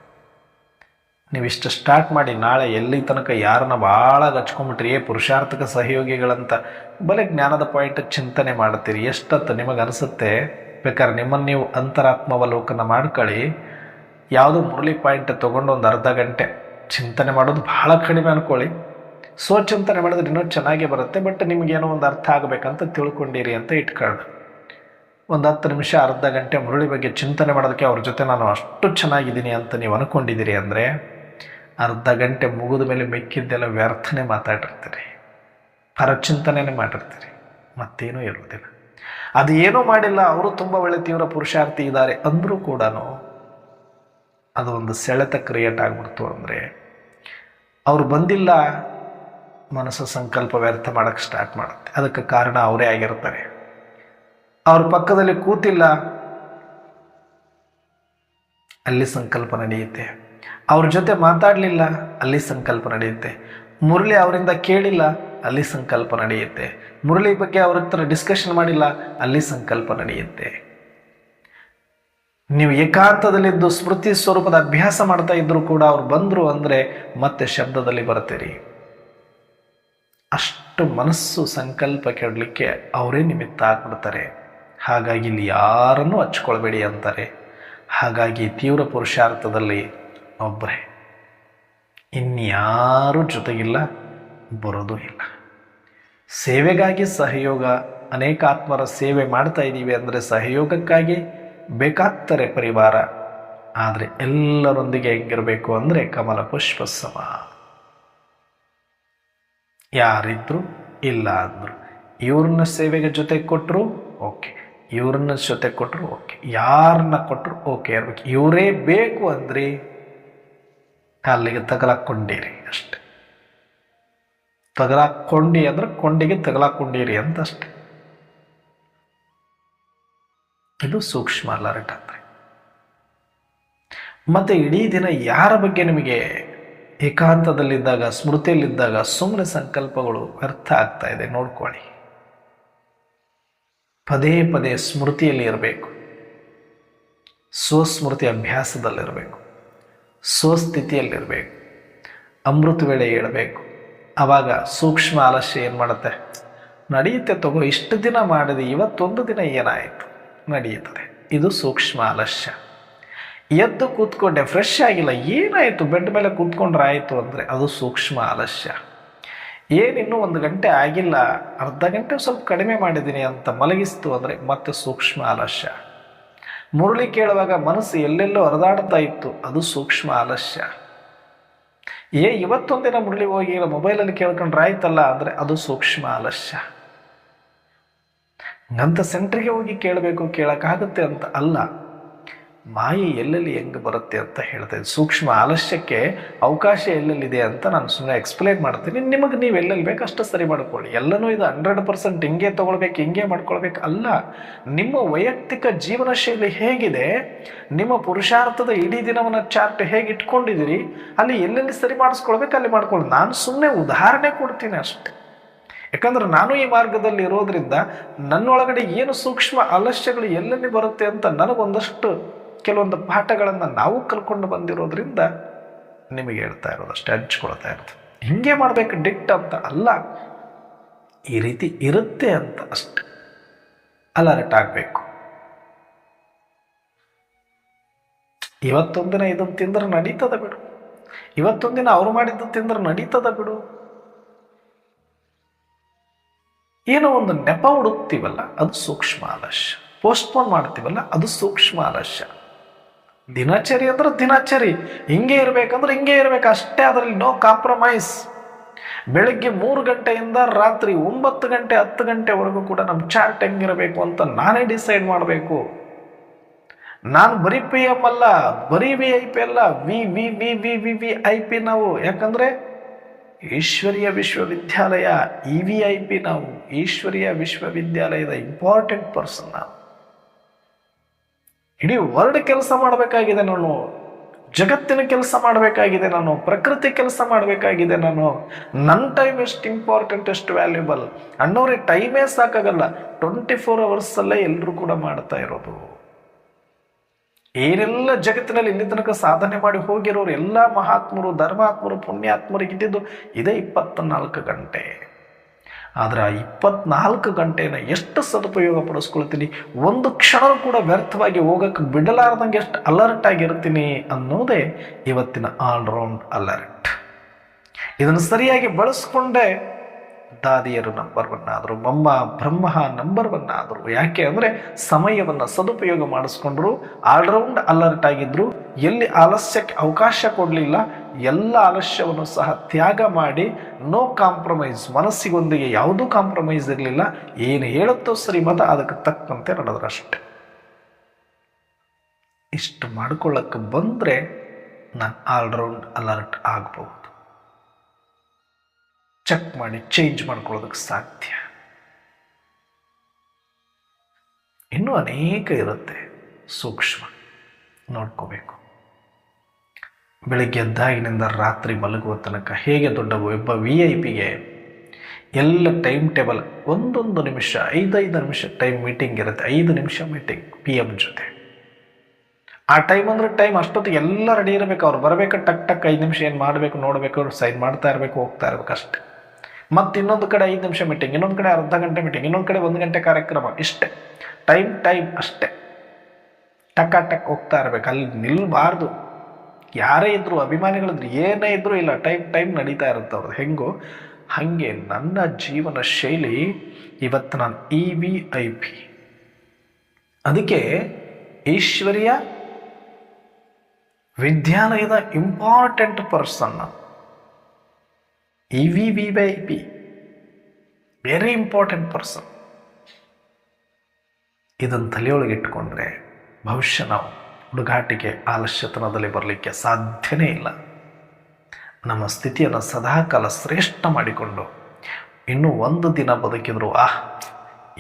ನೀವಿಷ್ಟು ಸ್ಟಾರ್ಟ್ ಮಾಡಿ ನಾಳೆ ಎಲ್ಲಿ ತನಕ ಯಾರನ್ನ ಭಾಳ ಹಚ್ಕೊಂಡ್ಬಿಟ್ರಿ ಪುರುಷಾರ್ಥಕ ಸಹಯೋಗಿಗಳಂತ ಬಲೆ ಜ್ಞಾನದ ಪಾಯಿಂಟ್ ಚಿಂತನೆ ಮಾಡ್ತೀರಿ. ಎಷ್ಟತ್ತು ನಿಮಗೆ ಅನಿಸುತ್ತೆ, ಬೇಕಾದ್ರೆ ನಿಮ್ಮನ್ನು ನೀವು ಅಂತರಾತ್ಮಾವಲೋಕನ ಮಾಡ್ಕೊಳ್ಳಿ. ಯಾವುದೋ ಮುರಳಿ ಪಾಯಿಂಟ್ ತೊಗೊಂಡು ಒಂದು ಅರ್ಧ ಗಂಟೆ ಚಿಂತನೆ ಮಾಡೋದು ಭಾಳ ಕಡಿಮೆ ಅಂದ್ಕೊಳ್ಳಿ. ಸ್ವಚಿಂತನೆ ಮಾಡಿದ್ರೆ ಇನ್ನೂ ಚೆನ್ನಾಗೇ ಬರುತ್ತೆ. ಬಟ್ ನಿಮಗೇನೋ ಒಂದು ಅರ್ಥ ಆಗಬೇಕಂತ ತಿಳ್ಕೊಂಡಿರಿ ಅಂತ ಇಟ್ಕೊಳ್ಳಿ. ಒಂದು 10 ನಿಮಿಷ ಅರ್ಧ ಗಂಟೆ ಮುರಳಿ ಬಗ್ಗೆ ಚಿಂತನೆ ಮಾಡೋದಕ್ಕೆ ಅವ್ರ ಜೊತೆ ನಾನು ಅಷ್ಟು ಚೆನ್ನಾಗಿದ್ದೀನಿ ಅಂತ ನೀವು ಅಂದ್ಕೊಂಡಿದ್ದೀರಿ ಅಂದರೆ ಅರ್ಧ ಗಂಟೆ ಮುಗಿದ ಮೇಲೆ ಮಿಕ್ಕಿದ್ದೆಲ್ಲ ವ್ಯರ್ಥನೆ ಮಾತಾಡಿರ್ತೀರಿ, ಪರಚಿಂತನೆ ಮಾಡಿರ್ತೀರಿ, ಮತ್ತೇನೂ ಇರೋದಿಲ್ಲ. ಅದು ಏನೂ ಮಾಡಿಲ್ಲ, ಅವರು ತುಂಬ ಒಳ್ಳೆ ತೀವ್ರ ಪುರುಷಾರ್ಥಿ ಇದ್ದಾರೆ ಅಂದರೂ ಕೂಡ ಅದು ಒಂದು ಸೆಳೆತ ಕ್ರಿಯೇಟ್ ಆಗಿಬಿಡ್ತು. ಅಂದರೆ ಅವ್ರು ಬಂದಿಲ್ಲ, ಮನಸ್ಸು ಸಂಕಲ್ಪ ವ್ಯರ್ಥ ಮಾಡೋಕ್ಕೆ ಸ್ಟಾರ್ಟ್ ಮಾಡುತ್ತೆ. ಅದಕ್ಕೆ ಕಾರಣ ಅವರೇ ಆಗಿರ್ತಾರೆ. ಅವ್ರ ಪಕ್ಕದಲ್ಲಿ ಕೂತಿಲ್ಲ, ಅಲ್ಲಿ ಸಂಕಲ್ಪ ನಡೆಯುತ್ತೆ. ಅವ್ರ ಜೊತೆ ಮಾತಾಡಲಿಲ್ಲ, ಅಲ್ಲಿ ಸಂಕಲ್ಪ ನಡೆಯುತ್ತೆ. ಮುರಳಿ ಅವರಿಂದ ಕೇಳಿಲ್ಲ, ಅಲ್ಲಿ ಸಂಕಲ್ಪ ನಡೆಯುತ್ತೆ. ಮುರಳಿ ಬಗ್ಗೆ ಅವ್ರ ಹತ್ರ ಡಿಸ್ಕಷನ್ ಮಾಡಿಲ್ಲ, ಅಲ್ಲಿ ಸಂಕಲ್ಪ ನಡೆಯುತ್ತೆ. ನೀವು ಏಕಾಂತದಲ್ಲಿದ್ದು ಸ್ಮೃತಿ ಸ್ವರೂಪದ ಅಭ್ಯಾಸ ಮಾಡ್ತಾ ಇದ್ರು ಕೂಡ ಅವ್ರು ಬಂದರು ಅಂದರೆ ಮತ್ತೆ ಶಬ್ದದಲ್ಲಿ ಬರ್ತೀರಿ. ಅಷ್ಟು ಮನಸ್ಸು ಸಂಕಲ್ಪ ಕೆಡಲಿಕ್ಕೆ ಅವರೇ ನಿಮಿತ್ತ ಆಗ್ಬಿಡ್ತಾರೆ. ಹಾಗಾಗಿ ಇಲ್ಲಿ ಯಾರನ್ನೂ ಹಚ್ಕೊಳ್ಬೇಡಿ ಅಂತಾರೆ. ಹಾಗಾಗಿ ತೀವ್ರ ಪುರುಷಾರ್ಥದಲ್ಲಿ ಒಬ್ಬರೇ, ಇನ್ಯಾರೂ ಜೊತೆಗಿಲ್ಲ, ಬರೋದು ಇಲ್ಲ. ಸೇವೆಗಾಗಿ ಸಹಯೋಗ, ಅನೇಕ ಆತ್ಮರ ಸೇವೆ ಮಾಡ್ತಾ ಇದ್ದೀವಿ ಅಂದರೆ ಸಹಯೋಗಕ್ಕಾಗಿ ಬೇಕಾಗ್ತಾರೆ ಪರಿವಾರ. ಆದರೆ ಎಲ್ಲರೊಂದಿಗೆ ಹೆಂಗಿರಬೇಕು ಅಂದರೆ ಕಮಲ ಪುಷ್ಪ ಸಮ. ಯಾರಿದ್ರು ಇಲ್ಲ ಅಂದರು, ಇವ್ರನ್ನ ಸೇವೆಗೆ ಜೊತೆ ಕೊಟ್ಟರು ಓಕೆ, ಇವ್ರನ್ನ ಜೊತೆ ಕೊಟ್ಟರು ಓಕೆ, ಯಾರನ್ನ ಕೊಟ್ಟರು ಓಕೆ ಇರ್ಬೇಕು. ಇವರೇ ಬೇಕು ಅಂದ್ರಿ ಅಲ್ಲಿಗೆ ತಗಲಾಕೊಂಡಿರಿ ಅಷ್ಟೆ. ತಗಲಾಕೊಂಡಿ ಅಂದ್ರೆ ಕೊಂಡಿಗೆ ತಗಲಾಕೊಂಡಿರಿ ಅಂತ ಅಷ್ಟೆ. ಇದು ಸೂಕ್ಷ್ಮ ಅಲರ್ಟ್ ಅಂದ್ರೆ. ಮತ್ತೆ ಇಡೀ ದಿನ ಯಾರ ಬಗ್ಗೆ ನಿಮಗೆ ಏಕಾಂತದಲ್ಲಿದ್ದಾಗ, ಸ್ಮೃತಿಯಲ್ಲಿದ್ದಾಗ ಸುಮ್ಮನೆ ಸಂಕಲ್ಪಗಳು ವ್ಯರ್ಥ ಆಗ್ತಾ ಇದೆ ನೋಡ್ಕೊಳ್ಳಿ. ಪದೇ ಪದೇ ಸ್ಮೃತಿಯಲ್ಲಿ ಇರಬೇಕು, ಸ್ವಸ್ಮೃತಿ ಅಭ್ಯಾಸದಲ್ಲಿರಬೇಕು, ಸ್ವಸ್ಥಿತಿಯಲ್ಲಿರಬೇಕು, ಅಮೃತ ವೇಳೆ ಹೇಳಬೇಕು. ಆವಾಗ ಸೂಕ್ಷ್ಮ ಆಲಸ್ಯ ಏನು ಮಾಡುತ್ತೆ, ನಡೆಯುತ್ತೆ ತಗೋ, ಇಷ್ಟು ದಿನ ಮಾಡಿದೆ, ಇವತ್ತೊಂದು ದಿನ ಏನಾಯಿತು, ನಡೆಯುತ್ತದೆ. ಇದು ಸೂಕ್ಷ್ಮ ಆಲಸ್ಯ. ಎದ್ದು ಕೂತ್ಕೊಂಡೆ, ಫ್ರೆಶ್ ಆಗಿಲ್ಲ, ಏನಾಯಿತು, ಬೆಡ್ ಮೇಲೆ ಕೂತ್ಕೊಂಡ್ರೆ ಆಯಿತು ಅಂದರೆ ಅದು ಸೂಕ್ಷ್ಮ ಆಲಸ್ಯ. ಏನಿನ್ನೂ 1 ಗಂಟೆ ಆಗಿಲ್ಲ, ಅರ್ಧ ಗಂಟೆ ಸ್ವಲ್ಪ ಕಡಿಮೆ ಮಾಡಿದ್ದೀನಿ ಅಂತ ಮಲಗಿಸ್ತು ಅಂದರೆ ಮತ್ತೆ ಸೂಕ್ಷ್ಮ ಆಲಸ್ಯ. ಮುರಳಿ ಕೇಳುವಾಗ ಮನಸ್ಸು ಎಲ್ಲೆಲ್ಲೋ ಹರಿದಾಡ್ತಾ ಇತ್ತು, ಅದು ಸೂಕ್ಷ್ಮ ಆಲಸ್ಯ. ಇವತ್ತೊಂದಿನ ಮುರಳಿ ಹೋಗಿ ಮೊಬೈಲಲ್ಲಿ ಕೇಳ್ಕೊಂಡ್ರೆ ಆಯ್ತಲ್ಲ ಅಂದರೆ ಅದು ಸೂಕ್ಷ್ಮ ಆಲಸ್ಯ. ಅಂತ ಸೆಂಟ್ರಿಗೆ ಹೋಗಿ ಕೇಳಬೇಕು, ಕೇಳೋಕ್ಕಾಗುತ್ತೆ ಅಂತ ಅಲ್ಲ. ಮಾಯೆ ಎಲ್ಲೆಲ್ಲಿ ಹೆಂಗೆ ಬರುತ್ತೆ ಅಂತ ಹೇಳ್ತಾ ಇದ್ದೆ. ಸೂಕ್ಷ್ಮ ಆಲಸ್ಯಕ್ಕೆ ಅವಕಾಶ ಎಲ್ಲೆಲ್ಲಿದೆ ಅಂತ ನಾನು ಸುಮ್ಮನೆ ಎಕ್ಸ್ಪ್ಲೇನ್ ಮಾಡ್ತೀನಿ. ನಿಮಗೆ ನೀವು ಎಲ್ಲೆಲ್ಲಿ ಬೇಕು ಅಷ್ಟು ಸರಿ ಮಾಡ್ಕೊಳ್ಳಿ. ಎಲ್ಲನೂ ಇದು 100% ಹಿಂಗೆ ತೊಗೊಳ್ಬೇಕು, ಹಿಂಗೆ ಮಾಡ್ಕೊಳ್ಬೇಕು ಅಲ್ಲ. ನಿಮ್ಮ ವೈಯಕ್ತಿಕ ಜೀವನ ಶೈಲಿ ಹೇಗಿದೆ, ನಿಮ್ಮ ಪುರುಷಾರ್ಥದ ಇಡೀ ದಿನವನ್ನು ಚಾರ್ಟ್ ಹೇಗೆ ಇಟ್ಕೊಂಡಿದ್ದೀರಿ, ಅಲ್ಲಿ ಎಲ್ಲೆಲ್ಲಿ ಸರಿ ಮಾಡಿಸ್ಕೊಳ್ಬೇಕು ಅಲ್ಲಿ ಮಾಡ್ಕೊಳ್ಳಿ. ನಾನು ಸುಮ್ಮನೆ ಉದಾಹರಣೆ ಕೊಡ್ತೀನಿ ಅಷ್ಟೆ. ಯಾಕಂದ್ರೆ ನಾನು ಈ ಮಾರ್ಗದಲ್ಲಿ ಇರೋದ್ರಿಂದ ನನ್ನೊಳಗಡೆ ಏನು ಸೂಕ್ಷ್ಮ ಆಲಸ್ಯಗಳು ಎಲ್ಲೆಲ್ಲಿ ಬರುತ್ತೆ ಅಂತ ನನಗೊಂದಷ್ಟು ಕೆಲವೊಂದು ಪಾಠಗಳನ್ನು ನಾವು ಕಲ್ಕೊಂಡು ಬಂದಿರೋದ್ರಿಂದ ನಿಮಗೆ ಹೇಳ್ತಾ ಇರೋದಷ್ಟೇ, ಹಂಚ್ಕೊಳ್ತಾ ಇರೋದು. ಹಿಂಗೆ ಮಾಡಬೇಕು ಡಿಕ್ಟ್ ಅಂತ ಅಲ್ಲ, ಈ ರೀತಿ ಇರುತ್ತೆ ಅಂತ ಅಷ್ಟೆ. ಅಲರ್ಟ್ ಆಗಬೇಕು. ಇವತ್ತೊಂದಿನ ಇದನ್ನು ತಿಂದ್ರೆ ನಡೀತದ ಬಿಡು, ಇವತ್ತೊಂದಿನ ಅವ್ರು ಮಾಡಿದ್ದು ತಿಂದ್ರೆ ನಡೀತದ ಬಿಡು. ಏನೋ ಒಂದು ನೆಪ ಹುಡುಕ್ತೀವಲ್ಲ ಅದು ಸೂಕ್ಷ್ಮ ಆಲಸ್ಯ, ಪೋಸ್ಟ್ಪೋನ್ ಮಾಡ್ತೀವಲ್ಲ ಅದು ಸೂಕ್ಷ್ಮ ಆಲಸ್ಯ. ದಿನಚರಿ ಅಂದ್ರೆ ದಿನಚರಿ ಹಿಂಗೆ ಇರಬೇಕಂದ್ರೆ ಹಿಂಗೆ ಇರಬೇಕು ಅಷ್ಟೇ, ಅದರಲ್ಲಿ ನೋ ಕಾಂಪ್ರಮೈಸ್. ಬೆಳಗ್ಗೆ 3 ಗಂಟೆಯಿಂದ ರಾತ್ರಿ 9 ಗಂಟೆ 10 ಗಂಟೆವರೆಗೂ ಕೂಡ ನಮ್ಮ ಚಾರ್ಟ್ ಹೆಂಗಿರಬೇಕು ಅಂತ ನಾನೇ ಡಿಸೈಡ್ ಮಾಡಬೇಕು. ನಾನು ಬರೀ PM ಅಲ್ಲ, ಬರೀ VIP ಅಲ್ಲ, VVVVVIP ನಾವು. ಯಾಕಂದ್ರೆ ಈಶ್ವರೀಯ ವಿಶ್ವವಿದ್ಯಾಲಯ EVIP ನಾವು, ಈಶ್ವರೀಯ ವಿಶ್ವವಿದ್ಯಾಲಯದ ಇಂಪಾರ್ಟೆಂಟ್ ಪರ್ಸನ್ ನಾವು. ಇಡೀ ವರ್ಲ್ಡ್ ಕೆಲಸ ಮಾಡಬೇಕಾಗಿದೆ ನಾನು, ಜಗತ್ತಿನ ಕೆಲಸ ಮಾಡಬೇಕಾಗಿದೆ ನಾನು, ಪ್ರಕೃತಿ ಕೆಲಸ ಮಾಡಬೇಕಾಗಿದೆ ನಾನು. ನನ್ನ ಟೈಮ್ ಎಷ್ಟು ಇಂಪಾರ್ಟೆಂಟ್, ಎಷ್ಟು ವ್ಯಾಲ್ಯೂಬಲ್ ಅನ್ನೋರಿಗೆ ಟೈಮೇ ಸಾಕಾಗಲ್ಲ. 24 ಅವರ್ಸಲ್ಲೇ ಎಲ್ಲರೂ ಕೂಡ ಮಾಡ್ತಾ ಇರೋದು. ಏನೆಲ್ಲ ಜಗತ್ತಿನಲ್ಲಿ ಇಲ್ಲಿ ತನಕ ಸಾಧನೆ ಮಾಡಿ ಹೋಗಿರೋರು ಎಲ್ಲ ಮಹಾತ್ಮರು, ಧರ್ಮಾತ್ಮರು, ಪುಣ್ಯಾತ್ಮರಿಗೆ ಇದ್ದಿದ್ದು ಇದೇ 24 ಗಂಟೆ. ಆದರೆ ಆ 24 ಗಂಟೆನ ಎಷ್ಟು ಸದುಪಯೋಗ ಪಡಿಸ್ಕೊಳ್ತೀನಿ, ಒಂದು ಕ್ಷಣ ಕೂಡ ವ್ಯರ್ಥವಾಗಿ ಹೋಗಕ್ಕೆ ಬಿಡಲಾರ್ದಂಗೆ ಎಷ್ಟು ಅಲರ್ಟ್ ಆಗಿರ್ತೀನಿ ಅನ್ನೋದೇ ಇವತ್ತಿನ ಆಲ್ರೌಂಡ್ ಅಲರ್ಟ್. ಇದನ್ನು ಸರಿಯಾಗಿ ಬಳಸ್ಕೊಂಡೆ ದಾದಿಯರು ನಂಬರ್ 1 ಆದರು, ಬ್ರಹ್ಮ ನಂಬರ್ 1 ಆದರು. ಯಾಕೆ ಅಂದರೆ ಸಮಯವನ್ನು ಸದುಪಯೋಗ ಮಾಡಿಸ್ಕೊಂಡ್ರು, ಆಲ್ರೌಂಡ್ ಅಲರ್ಟ್ ಆಗಿದ್ರು, ಎಲ್ಲಿ ಆಲಸ್ಯಕ್ಕೆ ಅವಕಾಶ ಕೊಡಲಿಲ್ಲ, ಎಲ್ಲ ಆಲಸ್ಯವನ್ನು ಸಹ ತ್ಯಾಗ ಮಾಡಿ ನೋ ಕಾಂಪ್ರಮೈಸ್, ಮನಸ್ಸಿಗೊಂದಿಗೆ ಯಾವುದೂ ಕಾಂಪ್ರಮೈಸ್ ಇರಲಿಲ್ಲ. ಏನು ಹೇಳುತ್ತೋ ಸರಿ ಮತ ಅದಕ್ಕೆ ತಕ್ಕಂತೆ ನಡೆದ್ರಷ್ಟೆ. ಇಷ್ಟು ಮಾಡ್ಕೊಳ್ಳಕ್ಕೆ ಬಂದರೆ ನಾನು ಆಲ್ರೌಂಡ್ ಅಲರ್ಟ್ ಆಗ್ಬೋದು. ಚೆಕ್ ಮಾಡಿ ಚೇಂಜ್ ಮಾಡ್ಕೊಳ್ಳೋದಕ್ಕೆ ಸಾಧ್ಯ. ಇನ್ನೂ ಅನೇಕ ಇರುತ್ತೆ ಸೂಕ್ಷ್ಮ, ನೋಡ್ಕೋಬೇಕು. ಬೆಳಗ್ಗೆ ಎದ್ದಾಗಿನಿಂದ ರಾತ್ರಿ ಮಲಗುವ ತನಕ ಹೇಗೆ ದೊಡ್ಡ ಒಬ್ಬ VIP-ಗೆ ಎಲ್ಲ ಟೈಮ್ ಟೇಬಲ್, ಒಂದೊಂದು ನಿಮಿಷ 5-5 ನಿಮಿಷ ಟೈಮ್ ಮೀಟಿಂಗ್ ಇರುತ್ತೆ. 5 ನಿಮಿಷ ಮೀಟಿಂಗ್ PM ಜೊತೆ. ಆ ಟೈಮ್ ಅಂದರೆ ಟೈಮ್, ಅಷ್ಟೊತ್ತಿಗೆ ಎಲ್ಲ ರೆಡಿ ಇರಬೇಕು. ಅವ್ರು ಬರಬೇಕು, ಟಕ್ ಟಕ್ 5 ನಿಮಿಷ ಏನು ಮಾಡಬೇಕು ನೋಡಬೇಕು, ಸೈನ್ ಮಾಡ್ತಾ ಇರಬೇಕು, ಹೋಗ್ತಾ ಇರಬೇಕು ಅಷ್ಟೆ. ಮತ್ತು ಇನ್ನೊಂದು ಕಡೆ 5 ನಿಮಿಷ ಮೀಟಿಂಗ್, ಇನ್ನೊಂದು ಕಡೆ ಅರ್ಧ ಗಂಟೆ ಮೀಟಿಂಗ್, ಇನ್ನೊಂದು ಕಡೆ 1 ಗಂಟೆ ಕಾರ್ಯಕ್ರಮ. ಇಷ್ಟೇ ಟೈಮ್ ಅಷ್ಟೇ. ಟಕ್ ಹೋಗ್ತಾ ಇರಬೇಕು, ಅಲ್ಲಿ ನಿಲ್ಲಬಾರ್ದು. ಯಾರೇ ಇದ್ರು, ಅಭಿಮಾನಿಗಳಿದ್ರು, ಏನೇ ಇದ್ರು ಇಲ್ಲ, ಟೈಮ್ ನಡೀತಾ ಇರುತ್ತೆ ಅವ್ರದ್ದು. ಹೆಂಗೋ ಹಾಗೆ ನನ್ನ ಜೀವನ ಶೈಲಿ ಇವತ್ತು ನಾನು EVIP. ಅದಕ್ಕೆ ಈಶ್ವರೀಯ ವಿದ್ಯಾಲಯದ important person EVVIP, very important person. ಇದನ್ನು ತಲೆಯೊಳಗೆ ಇಟ್ಕೊಂಡ್ರೆ ಭವಿಷ್ಯ ನಾವು ಹುಡುಗಾಟಿಕೆ ಆಲಸ್ಯತನದಲ್ಲಿ ಬರಲಿಕ್ಕೆ ಸಾಧ್ಯನೇ ಇಲ್ಲ. ನಮ್ಮ ಸ್ಥಿತಿಯನ್ನು ಸದಾಕಾಲ ಶ್ರೇಷ್ಠ ಮಾಡಿಕೊಂಡು ಇನ್ನೂ 1 ದಿನ ಬದುಕಿದ್ರು,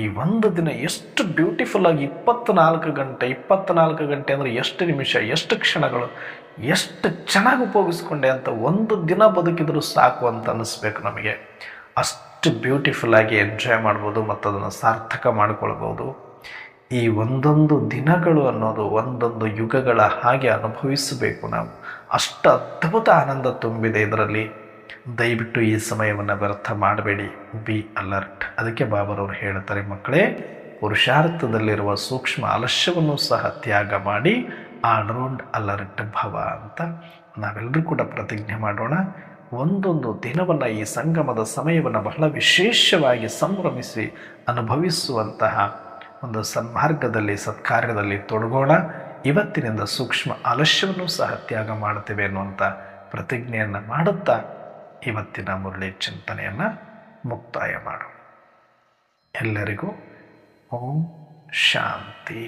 ಈ 1 ದಿನ ಎಷ್ಟು ಬ್ಯೂಟಿಫುಲ್ಲಾಗಿ 24 ಗಂಟೆ ಅಂದರೆ ಎಷ್ಟು ನಿಮಿಷ, ಎಷ್ಟು ಕ್ಷಣಗಳು, ಎಷ್ಟು ಚೆನ್ನಾಗಿ ಉಪಯೋಗಿಸ್ಕೊಂಡೆ ಅಂತ 1 ದಿನ ಬದುಕಿದ್ರು ಸಾಕು ಅಂತ ಅನ್ನಿಸ್ಬೇಕು ನಮಗೆ. ಅಷ್ಟು ಬ್ಯೂಟಿಫುಲ್ಲಾಗಿ ಎಂಜಾಯ್ ಮಾಡ್ಬೋದು ಮತ್ತು ಅದನ್ನು ಸಾರ್ಥಕ ಮಾಡಿಕೊಳ್ಬೋದು. ಈ ಒಂದೊಂದು ದಿನಗಳು ಅನ್ನೋದು ಒಂದೊಂದು ಯುಗಗಳ ಹಾಗೆ ಅನುಭವಿಸಬೇಕು ನಾವು. ಅಷ್ಟು ಅದ್ಭುತ ಆನಂದ ತುಂಬಿದೆ ಇದರಲ್ಲಿ. ದಯವಿಟ್ಟು ಈ ಸಮಯವನ್ನು ವ್ಯರ್ಥ ಮಾಡಬೇಡಿ, ಬಿ ಅಲರ್ಟ್. ಅದಕ್ಕೆ ಬಾಬರವರು ಹೇಳ್ತಾರೆ, ಮಕ್ಕಳೇ, ಪುರುಷಾರ್ಥದಲ್ಲಿರುವ ಸೂಕ್ಷ್ಮ ಆಲಸ್ಯವನ್ನು ಸಹ ತ್ಯಾಗ ಮಾಡಿ ಆಲ್ರೌಂಡ್ ಅಲರ್ಟ್ ಭವ ಅಂತ ನಾವೆಲ್ಲರೂ ಕೂಡ ಪ್ರತಿಜ್ಞೆ ಮಾಡೋಣ. ಒಂದೊಂದು ದಿನವನ್ನು, ಈ ಸಂಗಮದ ಸಮಯವನ್ನು ಬಹಳ ವಿಶೇಷವಾಗಿ ಸಂಭ್ರಮಿಸಿ ಅನುಭವಿಸುವಂತಹ ಒಂದು ಸನ್ಮಾರ್ಗದಲ್ಲಿ, ಸತ್ಕಾರ್ಯದಲ್ಲಿ ತೊಡಗೋಣ. ಇವತ್ತಿನಿಂದ ಸೂಕ್ಷ್ಮ ಆಲಸ್ಯವನ್ನು ಸಹ ತ್ಯಾಗ ಮಾಡುತ್ತೇವೆ ಅನ್ನುವಂಥ ಪ್ರತಿಜ್ಞೆಯನ್ನು ಮಾಡುತ್ತಾ ಇವತ್ತಿನ ಮುರಳಿ ಚಿಂತನೆಯನ್ನು ಮುಕ್ತಾಯ ಮಾಡೋಣ. ಎಲ್ಲರಿಗೂ ಓಂ ಶಾಂತಿ.